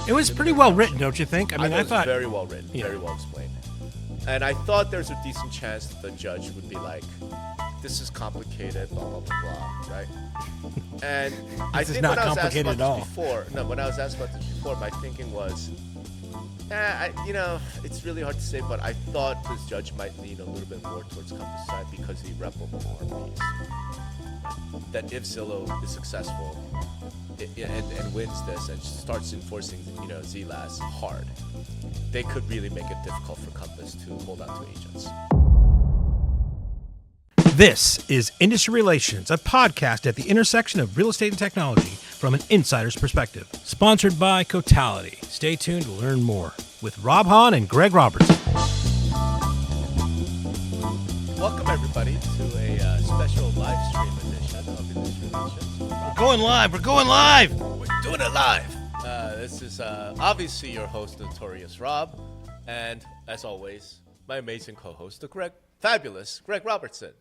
It was pretty well written, don't you think? I thought it was very well written, very well explained. And I thought there's a decent chance that the judge would be like, this is complicated, blah, blah, blah, blah, right? And I think when I was asked about this before, when I was asked about this before, my thinking was, it's really hard to say, but I thought this judge might lean a little bit more towards Compass side because he repped more piece. That if Zillow is successful and wins this and starts enforcing, ZLAS hard, they could really make it difficult for Compass to hold on to agents. This is Industry Relations, a podcast at the intersection of real estate and technology from an insider's perspective. Sponsored by Cotality. Stay tuned to learn more with Rob Hahn and Greg Robertson. Welcome, everybody, to a special live stream edition of Industry Relations. We're going live. We're doing it live. This is obviously your host, Notorious Rob, and as always, my amazing co-host, the fabulous Greg Robertson.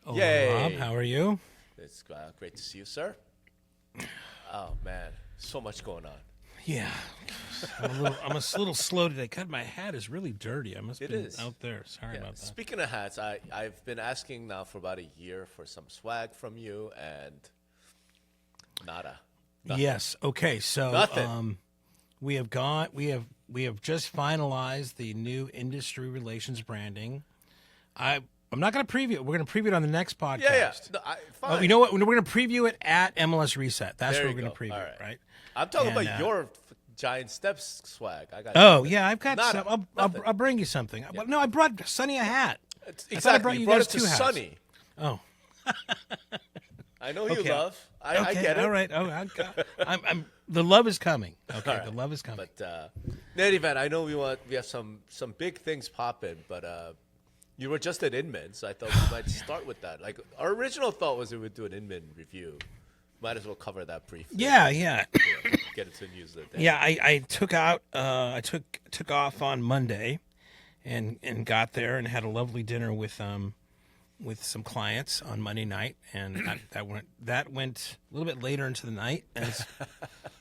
Oh, Yay! Rob, how are you? It's great to see you, sir. Oh man, so much going on. Yeah, I'm a little slow today. God, my hat is really dirty. I must be out there. Sorry about that. Speaking of hats, I've been asking now for about a year for some swag from you, and nada. Nothing. Yes. Okay. So nothing. We have just finalized the new industry relations branding. I'm not going to preview it. We're going to preview it on the next podcast. Yeah. No, fine. You know what? We're going to preview it at MLS Reset. That's where we're going to preview it, right? I'm talking about your Giant Steps swag. I got. Oh yeah, I've got some. I'll bring you something. Yeah. No, I brought Sonny a hat. Exactly. I brought you brought guys it to two hats. Sonny. Oh. I know you love. I get it. All right. I'm. The love is coming. Okay. Right. The love is coming. But in any event, I know we have some big things popping, but you were just at Inman, so I thought we might start with that. Like our original thought was we would do an Inman review. Might as well cover that briefly. Yeah. Get into the news of the day. Yeah, I took off on Monday, and got there and had a lovely dinner with some clients on Monday night, and that went a little bit later into the night, as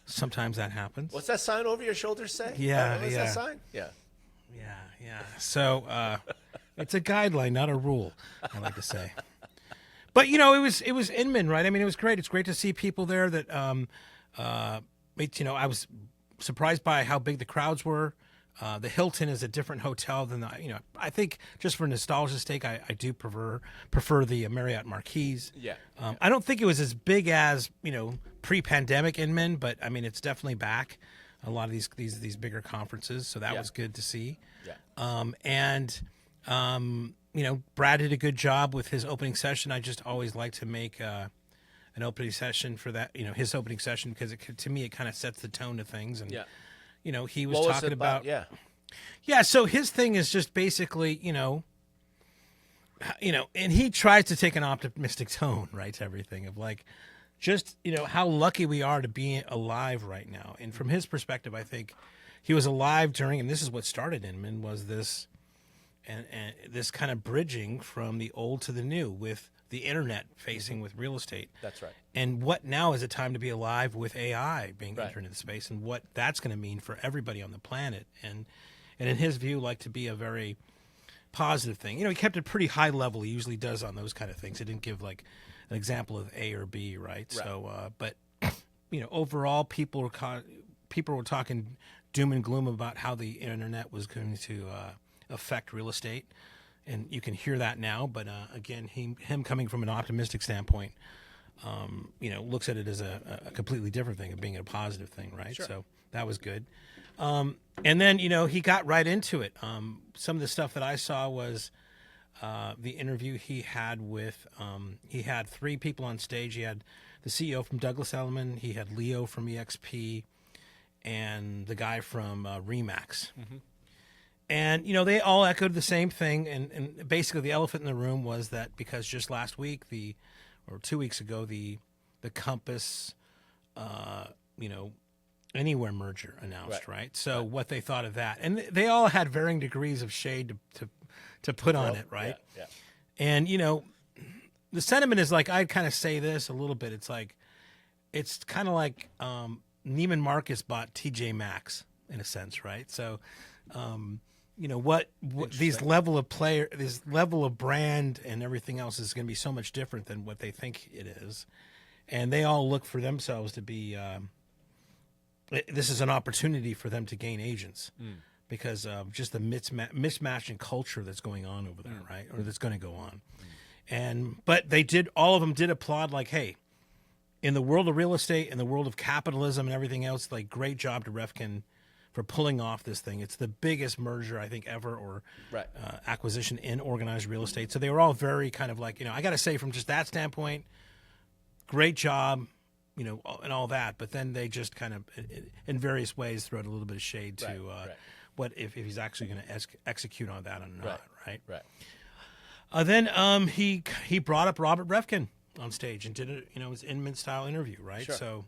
sometimes that happens. What's that sign over your shoulder say? Yeah, What's that sign? Yeah. So it's a guideline, not a rule, I like to say. But it was Inman, right? I mean, it was great. It's great to see people there that I was surprised by how big the crowds were. The Hilton is a different hotel than I think just for nostalgia's sake, I do prefer the Marriott Marquis. Yeah. I don't think it was as big as pre-pandemic Inman, but I mean it's definitely back. A lot of these bigger conferences, so that was good to see. Yeah. Brad did a good job with his opening session. I just always like to make an opening session for that, his opening session, because to me it kind of sets the tone of things. And he was talking about. Yeah. So his thing is just basically, and he tries to take an optimistic tone, right, to everything of like, just, how lucky we are to be alive right now. And from his perspective, I think he was alive during, and this is what started Inman, was this, and this kind of bridging from the old to the new with the internet facing with real estate. That's right. And what now is a time to be alive with AI being entered into the space, and what that's going to mean for everybody on the planet. And in his view, like to be a very positive thing. He kept it pretty high level. He usually does on those kind of things. He didn't give like an example of A or B, right? So, but overall, people were talking doom and gloom about how the internet was going to affect real estate. And you can hear that now, but again, him coming from an optimistic standpoint, looks at it as a completely different thing, of being a positive thing, right? Sure. So that was good. And then, he got right into it. Some of the stuff that I saw was the interview he had with, he had three people on stage. He had the CEO from Douglas Elliman, he had Leo from EXP, and the guy from Remax. Mm-hmm. And, they all echoed the same thing. And basically the elephant in the room was that because just last week, or 2 weeks ago, the Compass, Anywhere merger announced, right? So what they thought of that. And they all had varying degrees of shade to put on it, right? Yeah. And, the sentiment is like, I'd kind of say this a little bit. It's like, it's kind of like Neiman Marcus bought TJ Maxx in a sense, right? So, these level of player, this level of brand and everything else is going to be so much different than what they think it is. And they all look for themselves to be, this is an opportunity for them to gain agents because of just the mismatch in culture that's going on over there, right? Or that's going to go on. But all of them did applaud, like, hey, in the world of real estate, in the world of capitalism and everything else, like, great job to Refkin for pulling off this thing. It's the biggest merger, I think, ever, or acquisition in organized real estate. So they were all very kind of like, I got to say from just that standpoint, great job, and all that. But then they just kind of, in various ways, throw a little bit of shade to what if he's actually going to execute on that or not, right? Then he brought up Robert Refkin on stage and did his Inman style interview, right? Sure. So,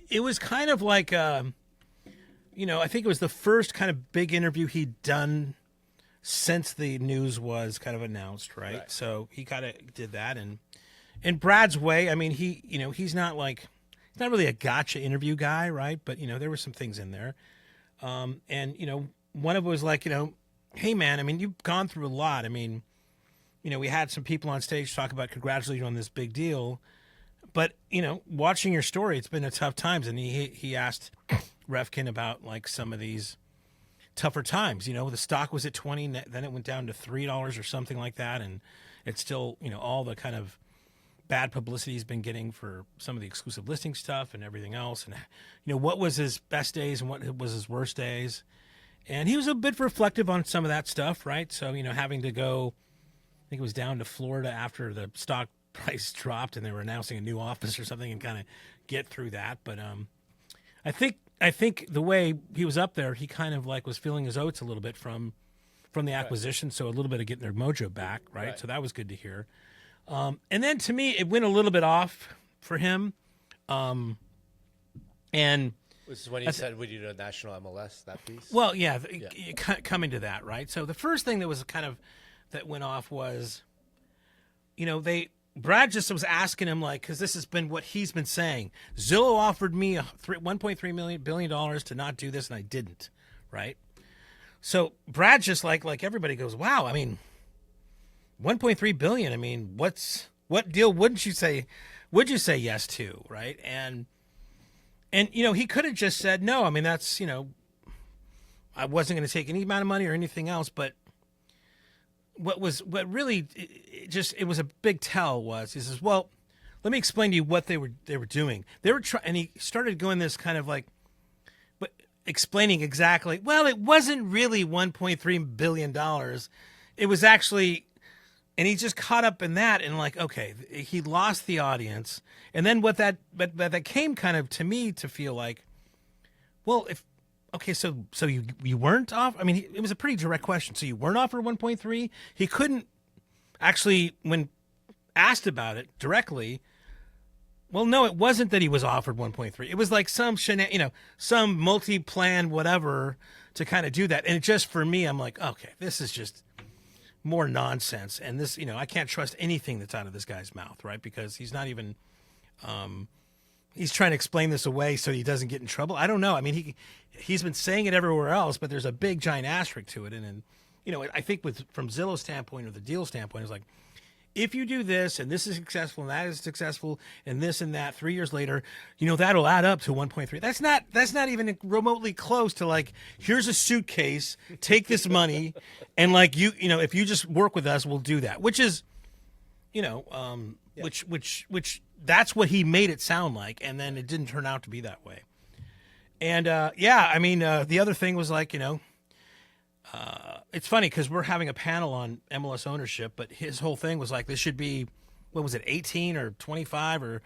it was kind of like, I think it was the first kind of big interview he'd done since the news was kind of announced, right? So he kind of did that, and in Brad's way, I mean, he's not really a gotcha interview guy, right? But there were some things in there, and one of it was like, hey man, I mean, you've gone through a lot. I mean, we had some people on stage talk about congratulating you on this big deal. But, watching your story, it's been a tough times. And he asked Refkin about, like, some of these tougher times. The stock was at 20, then it went down to $3 or something like that. And it's still, all the kind of bad publicity he's been getting for some of the exclusive listing stuff and everything else. And, what was his best days and what was his worst days. And he was a bit reflective on some of that stuff, right? So, having to go, I think it was down to Florida after the stock price dropped and they were announcing a new office or something and kind of get through that. But I think the way he was up there, he kind of like was feeling his oats a little bit from the acquisition. So a little bit of getting their mojo back. Right. So that was good to hear. And then to me, it went a little bit off for him. And this is when he said, would you do a national MLS, that piece? Well, yeah, coming to that. Right. So the first thing that was kind of, that went off was, Brad just was asking him, like, because this has been what he's been saying. Zillow offered me $1.3 billion to not do this, and I didn't, right? So Brad just like everybody goes, wow, I mean, $1.3 billion. I mean, what deal would you say yes to, right? And he could have just said no. I mean, that's I wasn't going to take any amount of money or anything else, but what really it was a big tell was, he says, well, let me explain to you what they were doing. They were trying, and he started going this kind of like, but explaining exactly, well, it wasn't really $1.3 billion. It was actually, and he just caught up in that and like, okay, he lost the audience. And then but that came kind of to me to feel like, well, so you weren't off? I mean, it was a pretty direct question. So you weren't offered 1.3? He couldn't actually, when asked about it directly, well, no, it wasn't that he was offered 1.3. It was like some some multi-plan whatever to kind of do that. And it just, for me, I'm like, okay, this is just more nonsense. And this, I can't trust anything that's out of this guy's mouth, right? Because he's not even, he's trying to explain this away so he doesn't get in trouble. I don't know. I mean, he's been saying it everywhere else, but there's a big giant asterisk to it. And I think from Zillow's standpoint or the deal standpoint, it's like, if you do this and this is successful and that is successful and this and that 3 years later, that'll add up to 1.3. That's not even remotely close to like, here's a suitcase, take this money, and like if you just work with us, we'll do that. Which is, which that's what he made it sound like, and then it didn't turn out to be that way. And the other thing was like, it's funny because we're having a panel on MLS ownership, but his whole thing was like, this should be, what was it, 18 or 25 or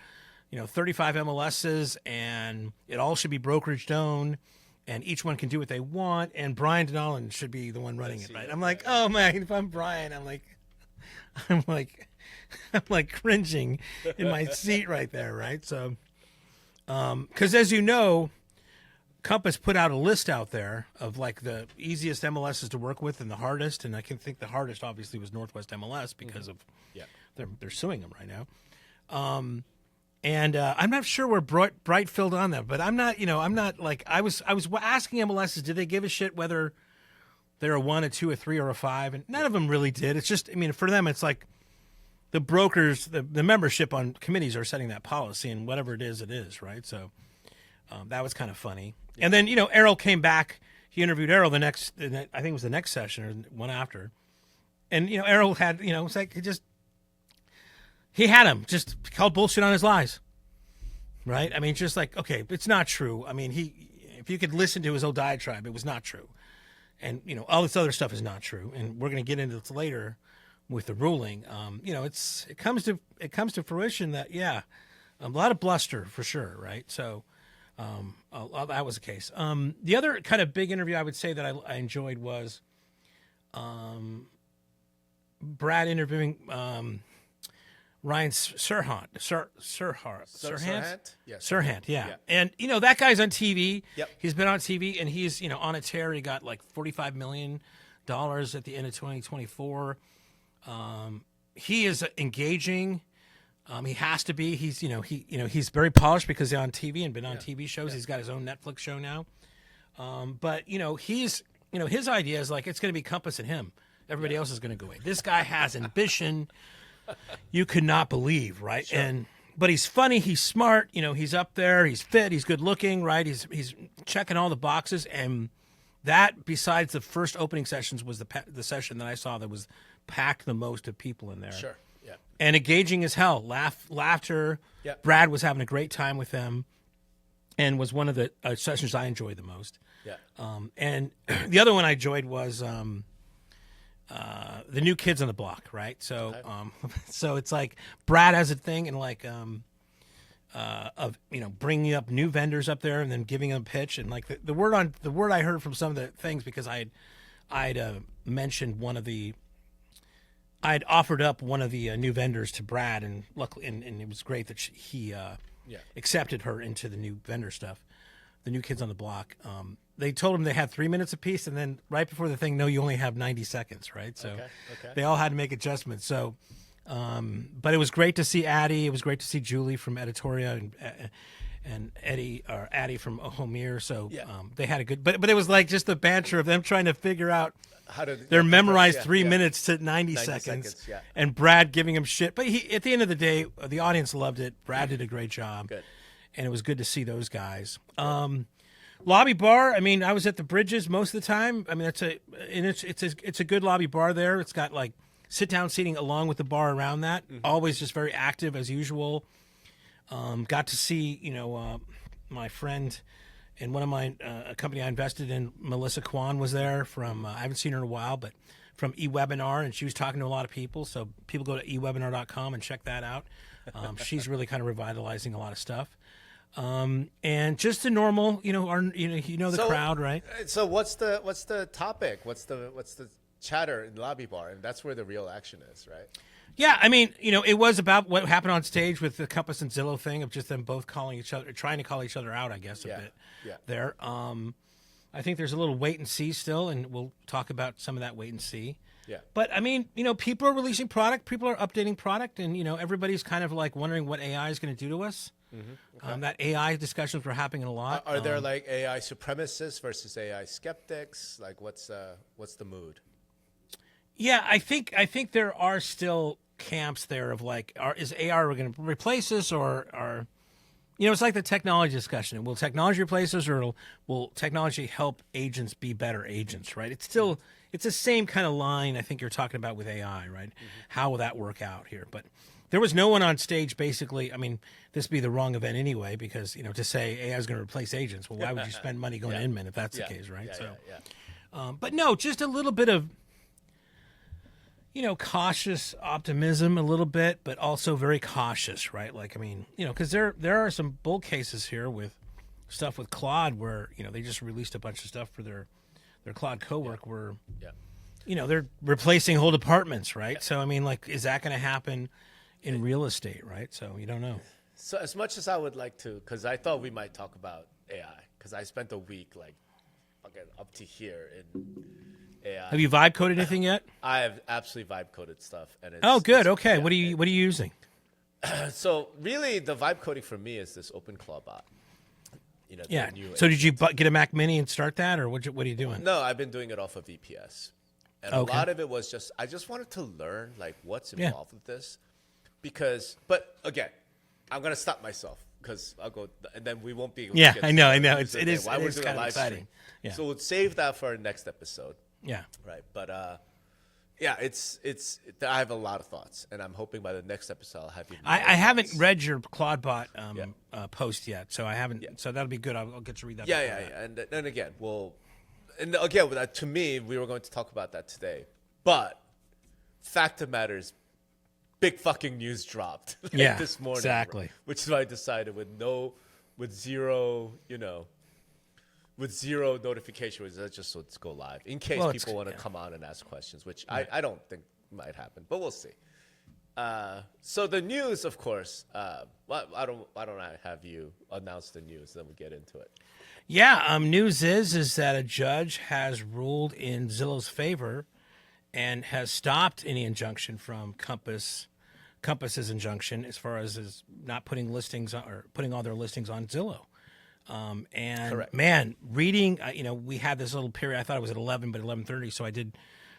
35 MLSs, and it all should be brokerage owned, and each one can do what they want, and Brian Denolin should be the one running it, right? I'm like, oh man, if I'm Brian, I'm like cringing in my seat right there, right? So, because as you know, Compass put out a list out there of like the easiest MLSs to work with and the hardest, and I can think the hardest obviously was Northwest MLS because of they're suing them right now. And I'm not sure where Bright filled on that, but I'm not like I was asking MLSs, did they give a shit whether they're a 1, a 2, a 3, or a 5? And none of them really did. It's just, I mean, for them, it's like the brokers, the membership on committees are setting that policy, and whatever it is, right? So that was kind of funny. Yeah. And then, Errol came back. He interviewed Errol I think it was the next session or one after. And, Errol had, it's like he had him, just called bullshit on his lies, right? I mean, just like, okay, it's not true. I mean, if you could listen to his old diatribe, it was not true. And, all this other stuff is not true. And we're going to get into this later with the ruling. It comes to fruition that, yeah, a lot of bluster for sure, right? So that was the case. The other kind of big interview I would say that I enjoyed was Brad interviewing Ryan Serhant. Yes. Serhant, yeah. And, that guy's on TV. Yep. He's been on TV, and he's, on a tear. He got like $45 million at the end of 2024. He is engaging. He has to be. He's, he's very polished because he's on TV and been on TV shows. He's got his own Netflix show now. But, he's, his idea is like, it's going to be Compass and him. Everybody else is going to go away. This guy has ambition. You could not believe, right? Sure. But he's funny, he's smart, he's up there, he's fit, he's good looking, right? He's checking all the boxes, and that, besides the first opening sessions, was the session that I saw that was packed the most of people in there. Sure, yeah. And engaging as hell, laughter. Yeah. Brad was having a great time with them, and was one of the sessions I enjoyed the most. Yeah. And the other one I enjoyed was the new kids on the block, right? So, so it's like Brad has a thing, and like, of bringing up new vendors up there and then giving them a pitch, and like the word I heard from some of the things, because I'd mentioned I'd offered up one of the new vendors to Brad, and luckily, and it was great that he accepted her into the new vendor stuff, the new kids on the block. They told him they had 3 minutes apiece, and then right before the thing, no, you only have 90 seconds, right? So okay. They all had to make adjustments. So, but it was great to see Addie. It was great to see Julie from Editoria and Addie from Homir. So they had a good, but it was like just the banter of them trying to figure out how to their memorized 3 minutes to 90 seconds, and Brad giving him shit. But at the end of the day, the audience loved it. Brad did a great job. Good. And it was good to see those guys. Lobby bar. I mean, I was at the Bridges most of the time. I mean, it's a good lobby bar there. It's got like sit down seating along with the bar around that. Mm-hmm. Always just very active as usual. Got to see my friend and one of my a company I invested in, Melissa Kwan, was there from. I haven't seen her in a while, but from eWebinar, and she was talking to a lot of people. So people go to ewebinar.com and check that out. She's really kind of revitalizing a lot of stuff. And just the normal, the crowd, right? So what's the topic? What's the chatter in the lobby bar? And that's where the real action is, right? Yeah, I mean, it was about what happened on stage with the Compass and Zillow thing, of just them both calling each other, trying to call each other out, I guess, a bit there. I think there's a little wait and see still, and we'll talk about some of that wait and see. Yeah. But I mean, people are releasing product, people are updating product, and everybody's kind of like wondering what AI is going to do to us. Mm-hmm. Okay. That AI discussions were happening a lot. Are there like AI supremacists versus AI skeptics? Like, what's the mood? Yeah, I think there are still camps there of like, is AI going to replace us, or it's like the technology discussion. Will technology replace us, or will technology help agents be better agents? Right? It's still it's the same kind of line I think you're talking about with AI, right? Mm-hmm. How will that work out here? But there was no one on stage, basically. I mean, this would be the wrong event anyway, because, to say AI is going to replace agents, well, why would you spend money going to Inman if that's the case, right? But no, just a little bit of, cautious optimism a little bit, but also very cautious, right? Like, I mean, because there are some bull cases here with stuff with Claude where, they just released a bunch of stuff for their Claude Cowork where, they're replacing whole departments, right? Yeah. So, I mean, like, is that going to happen in real estate, right? So you don't know. So as much as I would like to, because I thought we might talk about AI, because I spent a week like fucking up to here in AI. Have you vibe coded anything yet? I have absolutely vibe coded stuff, and good. Okay, what are you using? So really, the vibe coding for me is this OpenClaw bot. The Yeah. new So did you agent. get a Mac Mini and start that, or what are you doing? No, I've been doing it off of VPS, and Okay. a lot of it was just I just wanted to learn like what's Yeah. involved with this, but again, I'm gonna stop myself because I'll go and then we won't be able Yeah, to get I to know, the I know. news It again is- while it we're is doing kind a of live exciting. stream. Yeah. So we'll save that for our next episode. Yeah. Right, but yeah, it's I have a lot of thoughts, and I'm hoping by the next episode I'll have you. I haven't read your Claudebot Yeah. post yet, so I haven't. Yeah. So that'll be good. I'll get to read that. Yeah, before yeah, that. yeah, and then again, to me, we were going to talk about that today, but fact of the matter is, big fucking news dropped Yeah, this morning, exactly. which is why I decided with zero notification, let's just let's go live in case Well, people want to come on and ask questions, which I don't think might happen, but we'll see. So the news, of course. Why don't I have you announce the news, then we get into it. Yeah. News is that a judge has ruled in Zillow's favor, and has stopped any injunction from Compass's injunction as far as not putting listings or putting all their listings on Zillow. And Correct. man, reading, we had this little period. I thought it was at 11, but 11:30. So I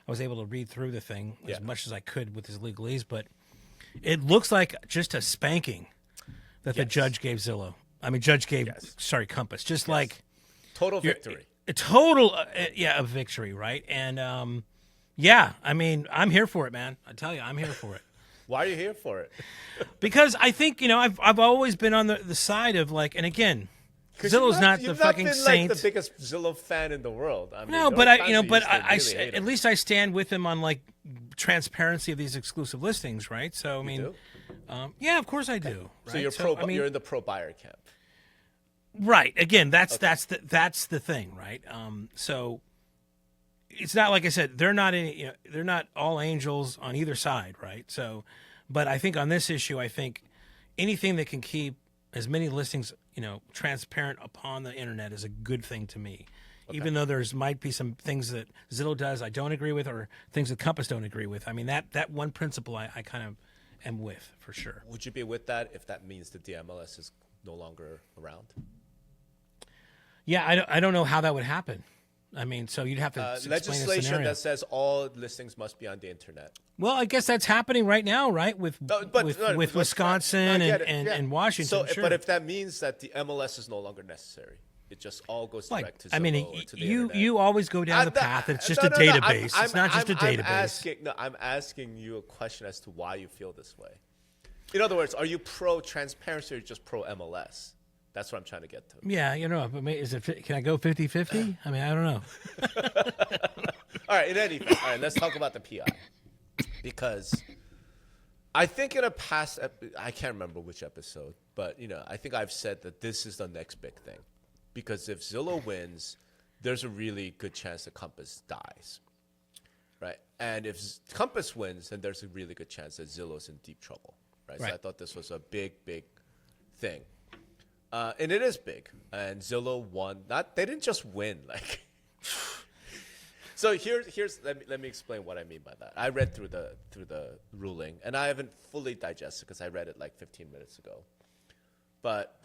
was able to read through the thing as Yeah. much as I could with his legalese. But it looks like just a spanking that the Yes. judge gave Zillow. I mean, judge gave, Yes. Compass. Just like Total victory. a total, a victory, right? And yeah, I mean, I'm here for it, man. I tell you, I'm here for it. Why are you here for it? Because I think, I've always been on the side of like, and again, Zillow's not the you've fucking been saint. like the biggest Zillow fan in the really At least I stand with him on like transparency of these exclusive listings, right? So I mean, do? Yeah, of course I do. So right? you're you're in the pro buyer camp. Right. Again, that's the thing, right? So it's not like I said, they're not all angels on either side, right? So, but I think on this issue, I think anything that can keep as many listings, transparent upon the internet is a good thing to me. Okay. Even though might be some things that Zillow does I don't agree with, or things that Compass don't agree with. I mean, that one principle I kind of am with for sure. Would you be with that if that means that the MLS is no longer around? Yeah, I don't know how that would happen. I mean, so you'd have to explain a Legislation scenario. that says all listings must be on the internet. Well, I guess that's happening right now, right? With Wisconsin and Washington. So, sure. but if that means that the MLS is no longer necessary, it just all goes direct to Zillow. I mean, or to the internet. you always go down the path. It's just a No, database. It's not just a database. I'm asking you a question as to why you feel this way. In other words, are you pro transparency or just pro MLS? That's what I'm trying to get to. Yeah, can I go 50-50? I mean, I don't know. All right, in any event, all right, let's talk about the PI. Because I think in a past, I can't remember which episode, but I think I've said that this is the next big thing. Because if Zillow wins, there's a really good chance that Compass dies, right? And if Compass wins, then there's a really good chance that Zillow's in deep trouble, right? So I thought this was a big thing. And it is big. And Zillow won. They didn't just win. Like, so here's let me explain what I mean by that. I read through the ruling, and I haven't fully digested because I read it like 15 minutes ago. But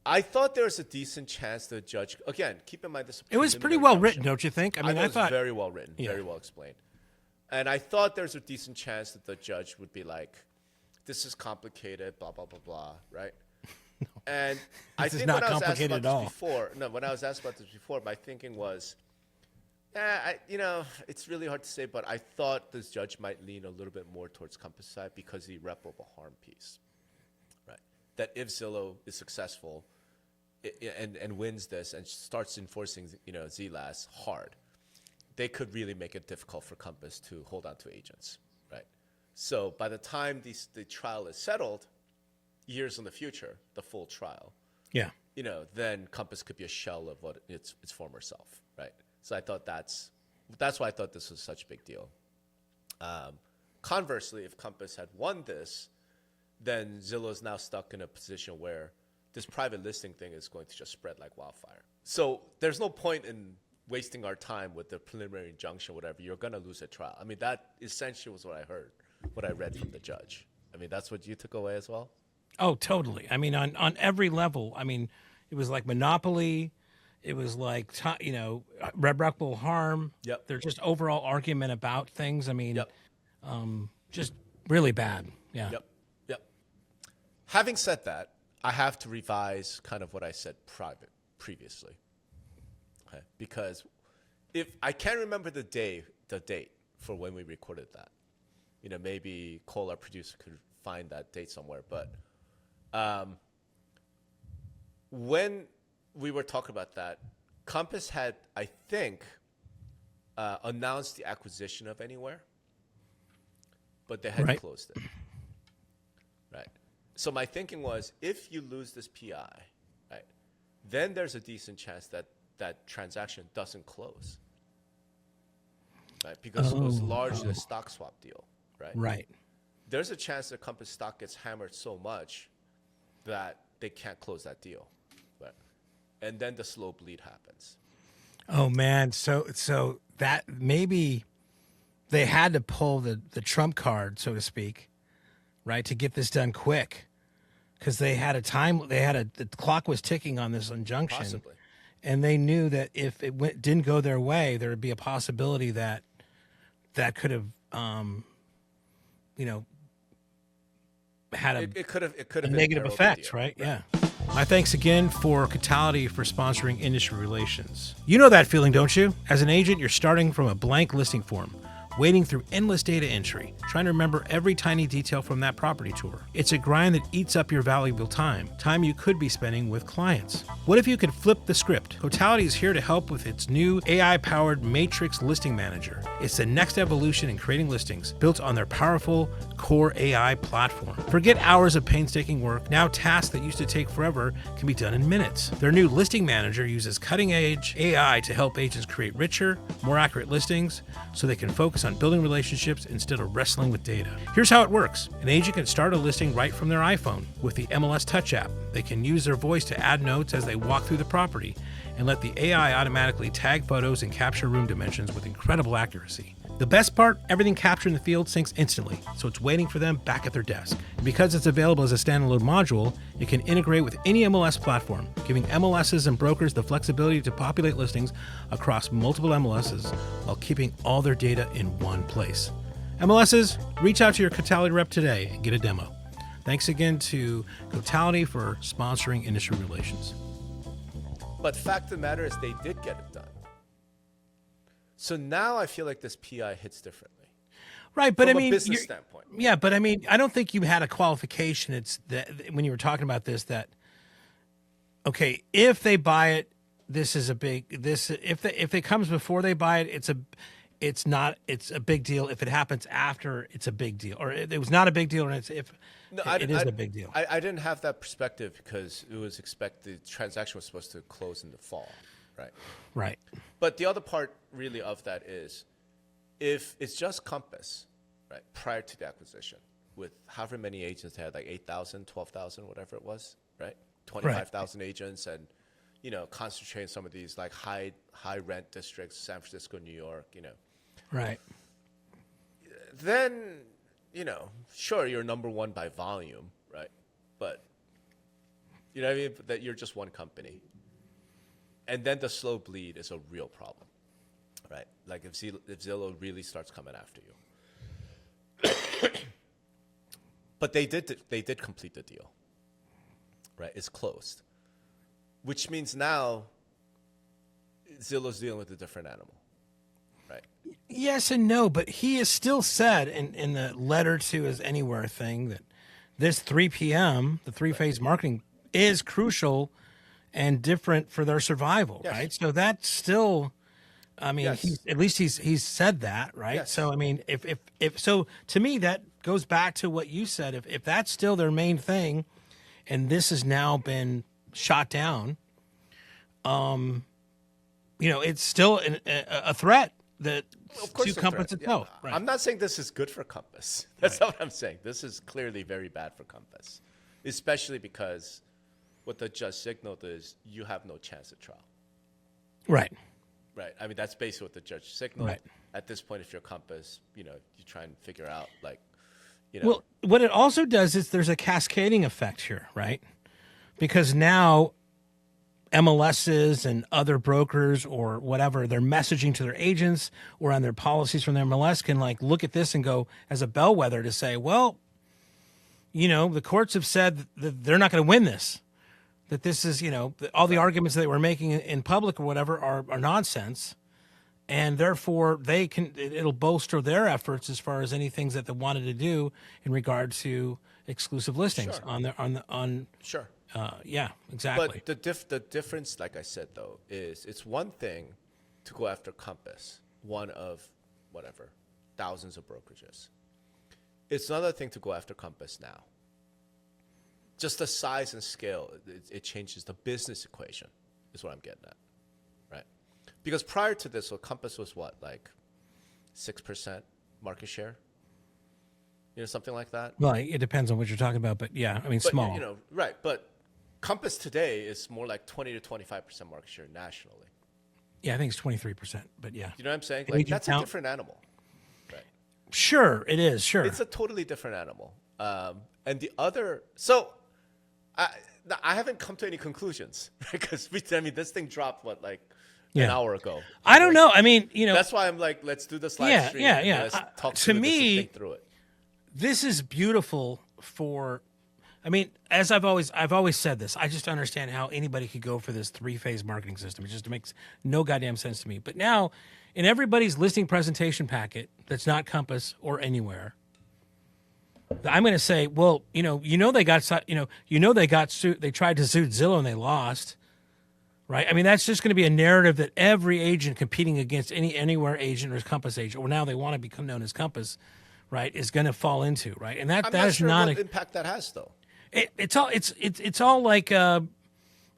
I thought there was a decent chance the judge. Again, keep in mind this. It was pretty well written, don't you think? I mean, I thought it was very well written, very well explained, and I thought there's a decent chance that the judge would be like, "This is complicated, blah blah blah blah," right? No. And I think when I was asked about this before, when I was asked about this before, my thinking was, it's really hard to say, but I thought this judge might lean a little bit more towards Compass side because the irreparable harm piece, right? That if Zillow is successful and wins this and starts enforcing, ZLAS hard, they could really make it difficult for Compass to hold on to agents, right? So by the time the trial is settled, years in the future, the full trial, then Compass could be a shell of what its former self, right? So I thought that's why I thought this was such a big deal. Conversely, if Compass had won this, then Zillow is now stuck in a position where this private listing thing is going to just spread like wildfire. So there's no point in wasting our time with the preliminary injunction, whatever. You're going to lose a trial. I mean, that essentially was what I heard, what I read from the judge. I mean, that's what you took away as well? Oh, totally. I mean, on every level. I mean, it was like monopoly. It was like, irreparable harm. Yep. There's just overall argument about things. I mean, Yep. just really bad. Yeah. Yep. Yep. Having said that, I have to revise kind of what I said previously. Okay. Because if I can't remember the date for when we recorded that. Maybe Cole, our producer, could find that date somewhere. But when we were talking about that, Compass had, I think, announced the acquisition of Anywhere, but they hadn't closed it. Right. So my thinking was, if you lose this PI, right, then there's a decent chance that that transaction doesn't close. Right, because it was largely a stock swap deal, right? Right. There's a chance that Compass stock gets hammered so much that they can't close that deal, right? And then the slow bleed happens. Oh man, so that maybe they had to pull the trump card, so to speak, right, to get this done quick, because they had the clock was ticking on this injunction, Possibly. and they knew that if it didn't go their way, there would be a possibility that could have, had It could have negative effects, right? Yeah. My thanks again for Catality for sponsoring industry relations. You know that feeling, don't you? As an agent, you're starting from a blank listing form, wading through endless data entry, trying to remember every tiny detail from that property tour. It's a grind that eats up your valuable time you could be spending with clients. What if you could flip the script? Totality is here to help with its new AI-powered Matrix Listing Manager. It's the next evolution in creating listings, built on their powerful core AI platform. Forget hours of painstaking work. Now tasks that used to take forever can be done in minutes. Their new Listing Manager uses cutting-edge AI to help agents create richer, more accurate listings so they can focus on building relationships instead of wrestling with data. Here's how it works. An agent can start a listing right from their iPhone with the MLS Touch app. They can use their voice to add notes as they walk through the property and let the AI automatically tag photos and capture room dimensions with incredible accuracy. The best part, everything captured in the field syncs instantly, so it's waiting for them back at their desk. And because it's available as a standalone module, it can integrate with any MLS platform, giving MLSs and brokers the flexibility to populate listings across multiple MLSs while keeping all their data in one place. MLSs, reach out to your Catality rep today and get a demo. Thanks again to Catality for sponsoring industry relations. But fact of the matter is they did get it done. So now I feel like this PI hits differently. Right, but from I mean, a business standpoint. Yeah, but I mean, I don't think you had a qualification. It's that when you were talking about this, that okay, if they buy it, this is a big. This if it comes before they buy it, it's a big deal. If it happens after, it's a big deal. Or it was not a big deal, and it is a big deal. I didn't have that perspective because it was expected. The transaction was supposed to close in the fall, right? Right. But the other part really of that is, if it's just Compass, right, prior to the acquisition, with however many agents they had, like 8,000, 12,000, whatever it was, right? 25,000 agents, and concentrate in some of these like high rent districts, San Francisco, New York, Right. Then, sure, you're number one by volume, right? But you know what I mean? That you're just one company. And then the slow bleed is a real problem, right? Like if Zillow really starts coming after you. But they did complete the deal, right? It's closed, which means now Zillow's dealing with a different animal, right? Yes and no, but he has still said in the letter to his Anywhere thing that this 3 p.m., the three-phase marketing, is crucial and different for their survival, yes. Right? So that's still, I mean, yes. he's said that, right? Yes. So I mean, if so, to me that goes back to what you said. If that's still their main thing, and this has now been shot down, it's still a threat that to Compass itself. Yeah. Right. I'm not saying this is good for Compass. That's not what I'm saying. This is clearly very bad for Compass, especially because what the judge signaled is you have no chance at trial. Right. Right. I mean, that's basically what the judge signaled. Right. At this point, if you're Compass, you try and figure out, like, You know, Well, what it also does is there's a cascading effect here, right? Because now MLSs and other brokers or whatever, they're messaging to their agents or on their policies from their MLS can like look at this and go as a bellwether to say, well, the courts have said that they're not going to win this, that this is, all the arguments that they were making in public or whatever are nonsense. And therefore it'll bolster their efforts as far as any things that they wanted to do in regard to exclusive listings Sure. Sure. Yeah, exactly. But the difference, like I said, though, is it's one thing to go after Compass, one of whatever, thousands of brokerages. It's another thing to go after Compass now. Just the size and scale, it changes the business equation, is what I'm getting at, right? Because prior to this, Compass was what, like 6% market share? Something like that? Well, it depends on what you're talking about, but yeah, I mean, small. Right, but Compass today is more like 20 to 25% market share nationally. Yeah, I think it's 23%, but yeah. You know what I'm saying? Like, that's a different animal. Right. Sure, it is, sure. It's a totally different animal. And the other, so I haven't come to any conclusions, because this thing dropped, an hour ago. I don't know. I mean, That's why I'm like, let's do this live stream. Yeah. Let's talk to me, think through it. This is beautiful for, as I've always said this, I just understand how anybody could go for this 3-phase marketing system. It just makes no goddamn sense to me. But now, in everybody's listing presentation packet that's not Compass or anywhere, I'm going to say, well, they got sued. They tried to sue Zillow and they lost, right? That's just going to be a narrative that every agent competing against any anywhere agent or Compass agent, or now they want to become known as Compass, right, is going to fall into, right? And that is sure not what impact that has, though. It's all like it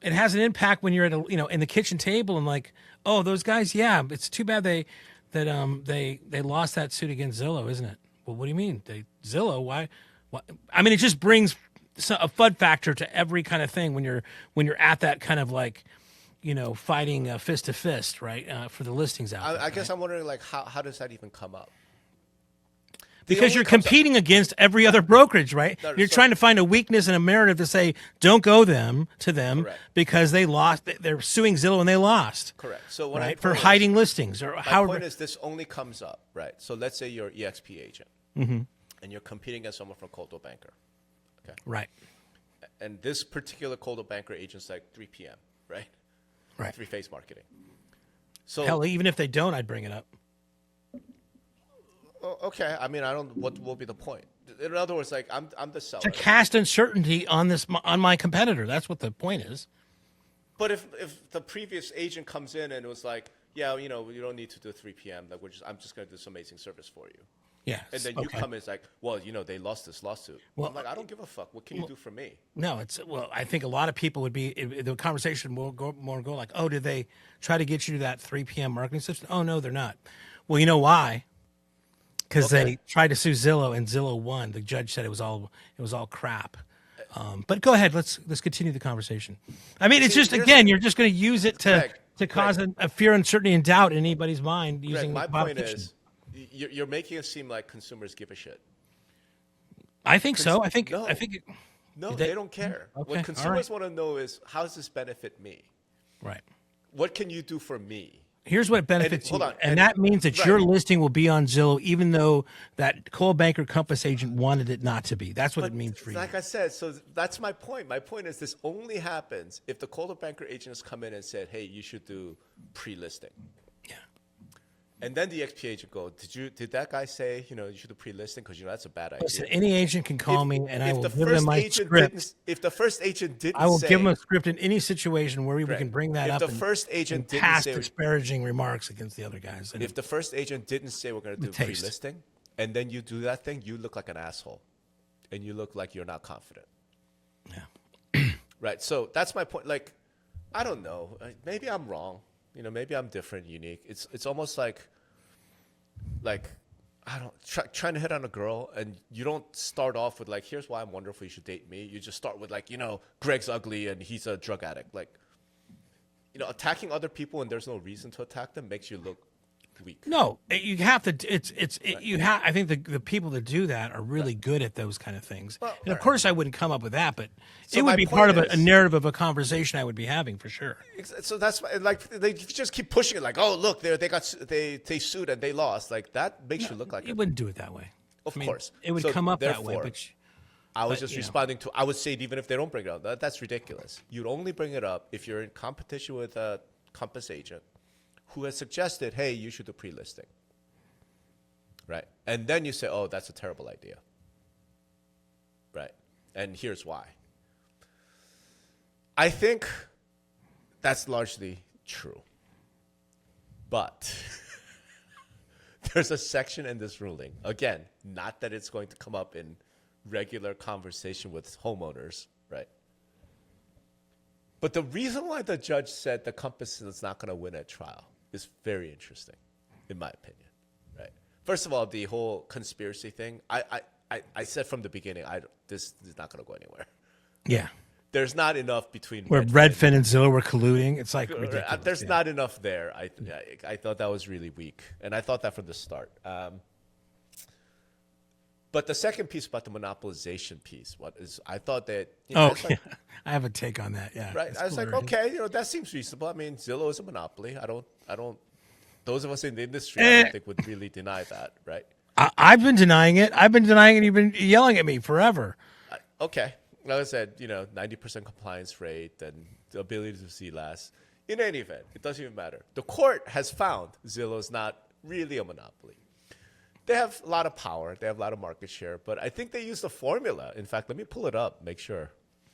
has an impact when you're at in the kitchen table and like, oh, those guys, yeah, it's too bad they lost that suit against Zillow, isn't it? Well, what do you mean? Zillow? Why? It just brings a FUD factor to every kind of thing when you're at that kind of like, fighting fist to fist, right? For the listings out there. I guess I'm wondering, like, how does that even come up? Because you're competing against every other brokerage, right? You're trying to find a weakness in a narrative to say, don't go to them Correct. because they lost. They're suing Zillow and they lost. Correct. So what right? For hiding listings or however. My point is, this only comes up, right? So let's say you're an EXP agent, and you're competing against someone from Coldwell Banker. Okay. Right. And this particular Coldwell Banker agent's like 3 p.m., right? Right. 3-phase marketing. So hell, even if they don't, I'd bring it up. Okay, I don't. What will be the point? In other words, like I'm the seller. To cast uncertainty on my competitor. That's what the point is. But if the previous agent comes in and it was like, yeah, you don't need to do 3 p.m. Like I'm just going to do some amazing service for you. Yeah. And then you come in, it's like, well, they lost this lawsuit. Well, I'm like, I don't give a fuck. What can you do for me? No, I think a lot of people would be, the conversation will go like, oh, did they try to get you to that 3 p.m. marketing system? Oh, no, they're not. Well, you know why? Because they tried to sue Zillow and Zillow won. The judge said it was all crap. But go ahead, let's continue the conversation. It's just, again, you're just going to use it to cause a fear, uncertainty, and doubt in anybody's mind using my point is, you're making it seem like consumers give a shit. I think so. I think they don't care. Okay, what consumers want to know is, how does this benefit me? Right. What can you do for me? Here's what benefits you. And that means that your listing will be on Zillow, even though that Coldwell Banker Compass agent wanted it not to be. That's what it means for you. Like I said, so that's my point. My point is, this only happens if the Coldwell Banker agent has come in and said, hey, you should do pre-listing. Yeah. And then the XP agent go, did that guy say, you should do pre-listing? Because, that's a bad idea. Listen, any agent can call me and I will give them my script. If the first agent didn't say... I will give them a script in any situation where we can bring that up and didn't pass say... disparaging remarks against the other guys. If the first agent didn't say we're going to do pre-listing, and then you do that thing, you look like an asshole. And you look like you're not confident. Yeah. Right, so that's my point. Like, I don't know. Maybe I'm wrong. Maybe I'm different, unique. It's almost like I don't trying to hit on a girl, and you don't start off with like, here's why I'm wonderful, you should date me. You just start with like, Greg's ugly and he's a drug addict. Like, attacking other people and there's no reason to attack them makes you look weak. No, you have to. You have. I think the people that do that are really good at those kind of things. Well, and of course, I wouldn't come up with that, but So it my would be point part of a is- narrative of a conversation I would be having for sure. So that's like they just keep pushing it. Like, oh, look, they sued and they lost. Like that makes you look like You wouldn't do it that way. Of I mean, course, it would So come up that way, therefore, but I was but, just you know. responding to. I would say even if they don't bring it up, that's ridiculous. You'd only bring it up if you're in competition with a Compass agent who has suggested, hey, you should do pre-listing. Right. And then you say, oh, that's a terrible idea. Right. And here's why. I think that's largely true. But there's a section in this ruling, again, not that it's going to come up in regular conversation with homeowners, right? But the reason why the judge said the Compass is not going to win at trial is very interesting, in my opinion, right? First of all, the whole conspiracy thing, I said from the beginning, this is not going to go anywhere. yeah, There's not enough between where Redfin and Zillow were colluding. It's like ridiculous. There's yeah. not enough there. I thought that was really weak, and I thought that from the start. But the second piece about the monopolization piece, I thought that. Oh, it's like, yeah. I have a take on that. Yeah, right. it's I was like, hilarious. okay, that seems reasonable. I mean, Zillow is a monopoly. I don't. Those of us in the industry, I don't think would really deny that, right? I've been denying it. I've been denying it. You've been yelling at me forever. Okay. Like I said, 90% compliance rate and the ability to see less. In any event, it doesn't even matter. The court has found Zillow is not really a monopoly. They have a lot of power. They have a lot of market share. But I think they use the formula. In fact, let me pull it up, make sure.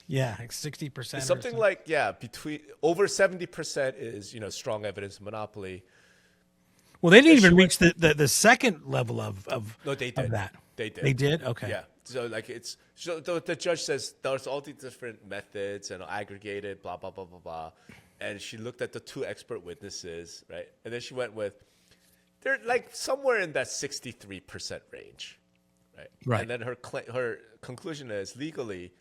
Yeah, like 60%. Something like, between over 70% is, strong evidence of monopoly. Well, they didn't even reach the second level of No, they of did. that. They did. They did? Okay. Yeah. So the judge says there's all these different methods and aggregated, blah, blah, blah, blah, blah. And she looked at the two expert witnesses, right? And then she went with, they're like somewhere in that 63% range, right? Right. And then her conclusion is legally,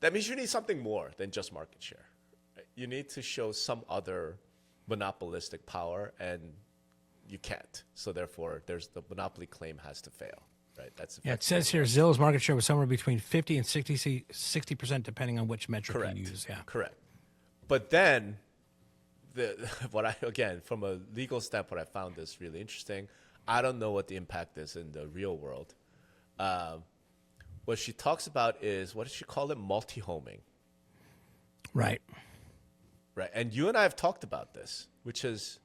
that means you need something more than just market share. Right? You need to show some other monopolistic power, and you can't. So therefore, the monopoly claim has to fail. Right? That's Yeah, it says here Zillow's market share was somewhere between 50 and 60%, depending on which metric correct. you use. Yeah. Correct. But then, from a legal standpoint, I found this really interesting. I don't know what the impact is in the real world. What she talks about is, what does she call it? Multi-homing. Right. Right. And you and I have talked about this, which is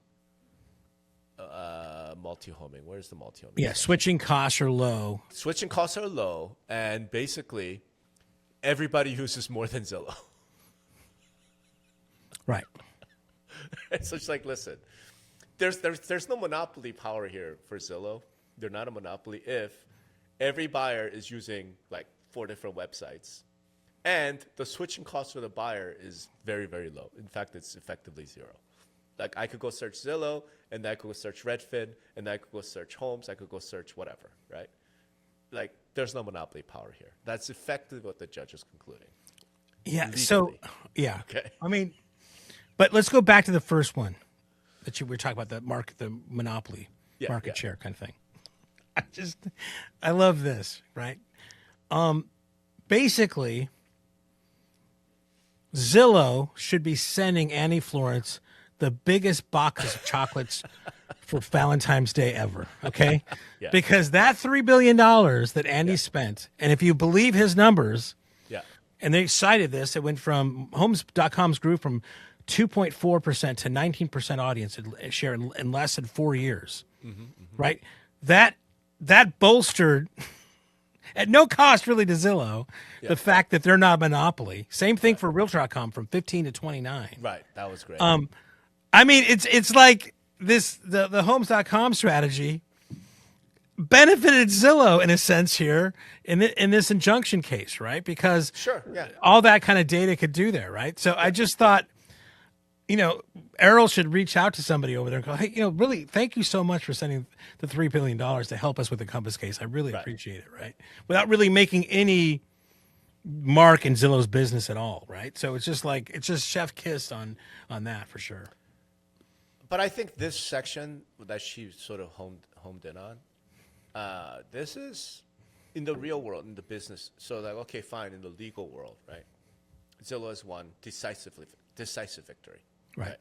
multi-homing. Where's the multi-homing? Yeah, switching costs are low. Switching costs are low, and basically, everybody uses more than Zillow. Right. So it's like, listen, there's no monopoly power here for Zillow. They're not a monopoly if every buyer is using like 4 different websites, and the switching cost for the buyer is very, very low. In fact, it's effectively zero. Like I could go search Zillow, and then I could go search Redfin, and then I could go search homes. I could go search whatever, right? Like there's no monopoly power here. That's effectively what the judge is concluding. Yeah. Legally. So, yeah. Okay. I mean, but let's go back to the first one that you were talking about, the monopoly market share kind of thing. I love this, right? Basically, Zillow should be sending Annie Florence the biggest box of chocolates for Valentine's Day ever, okay? Yeah. Because that $3 billion that Andy spent, and if you believe his numbers, and they cited this, it went from Homes.com's grew from 2.4% to 19% audience share in less than 4 years, right? That bolstered, at no cost really to Zillow, the fact that they're not a monopoly. Same thing for Realtor.com from 15 to 29. Right. That was great. I mean, it's like the Homes.com strategy benefited Zillow in a sense here in this injunction case, right? Because all that kind of data could do there, right? So I just thought, Errol should reach out to somebody over there and go, hey, really, thank you so much for sending the $3 billion to help us with the Compass case. I really appreciate it, right? Without really making any mark in Zillow's business at all, right? So it's just chef kiss on that for sure. But I think this section that she sort of homed in on, this is in the real world, in the business. So like, okay, fine, in the legal world, right? Zillow has won decisive victory. Right.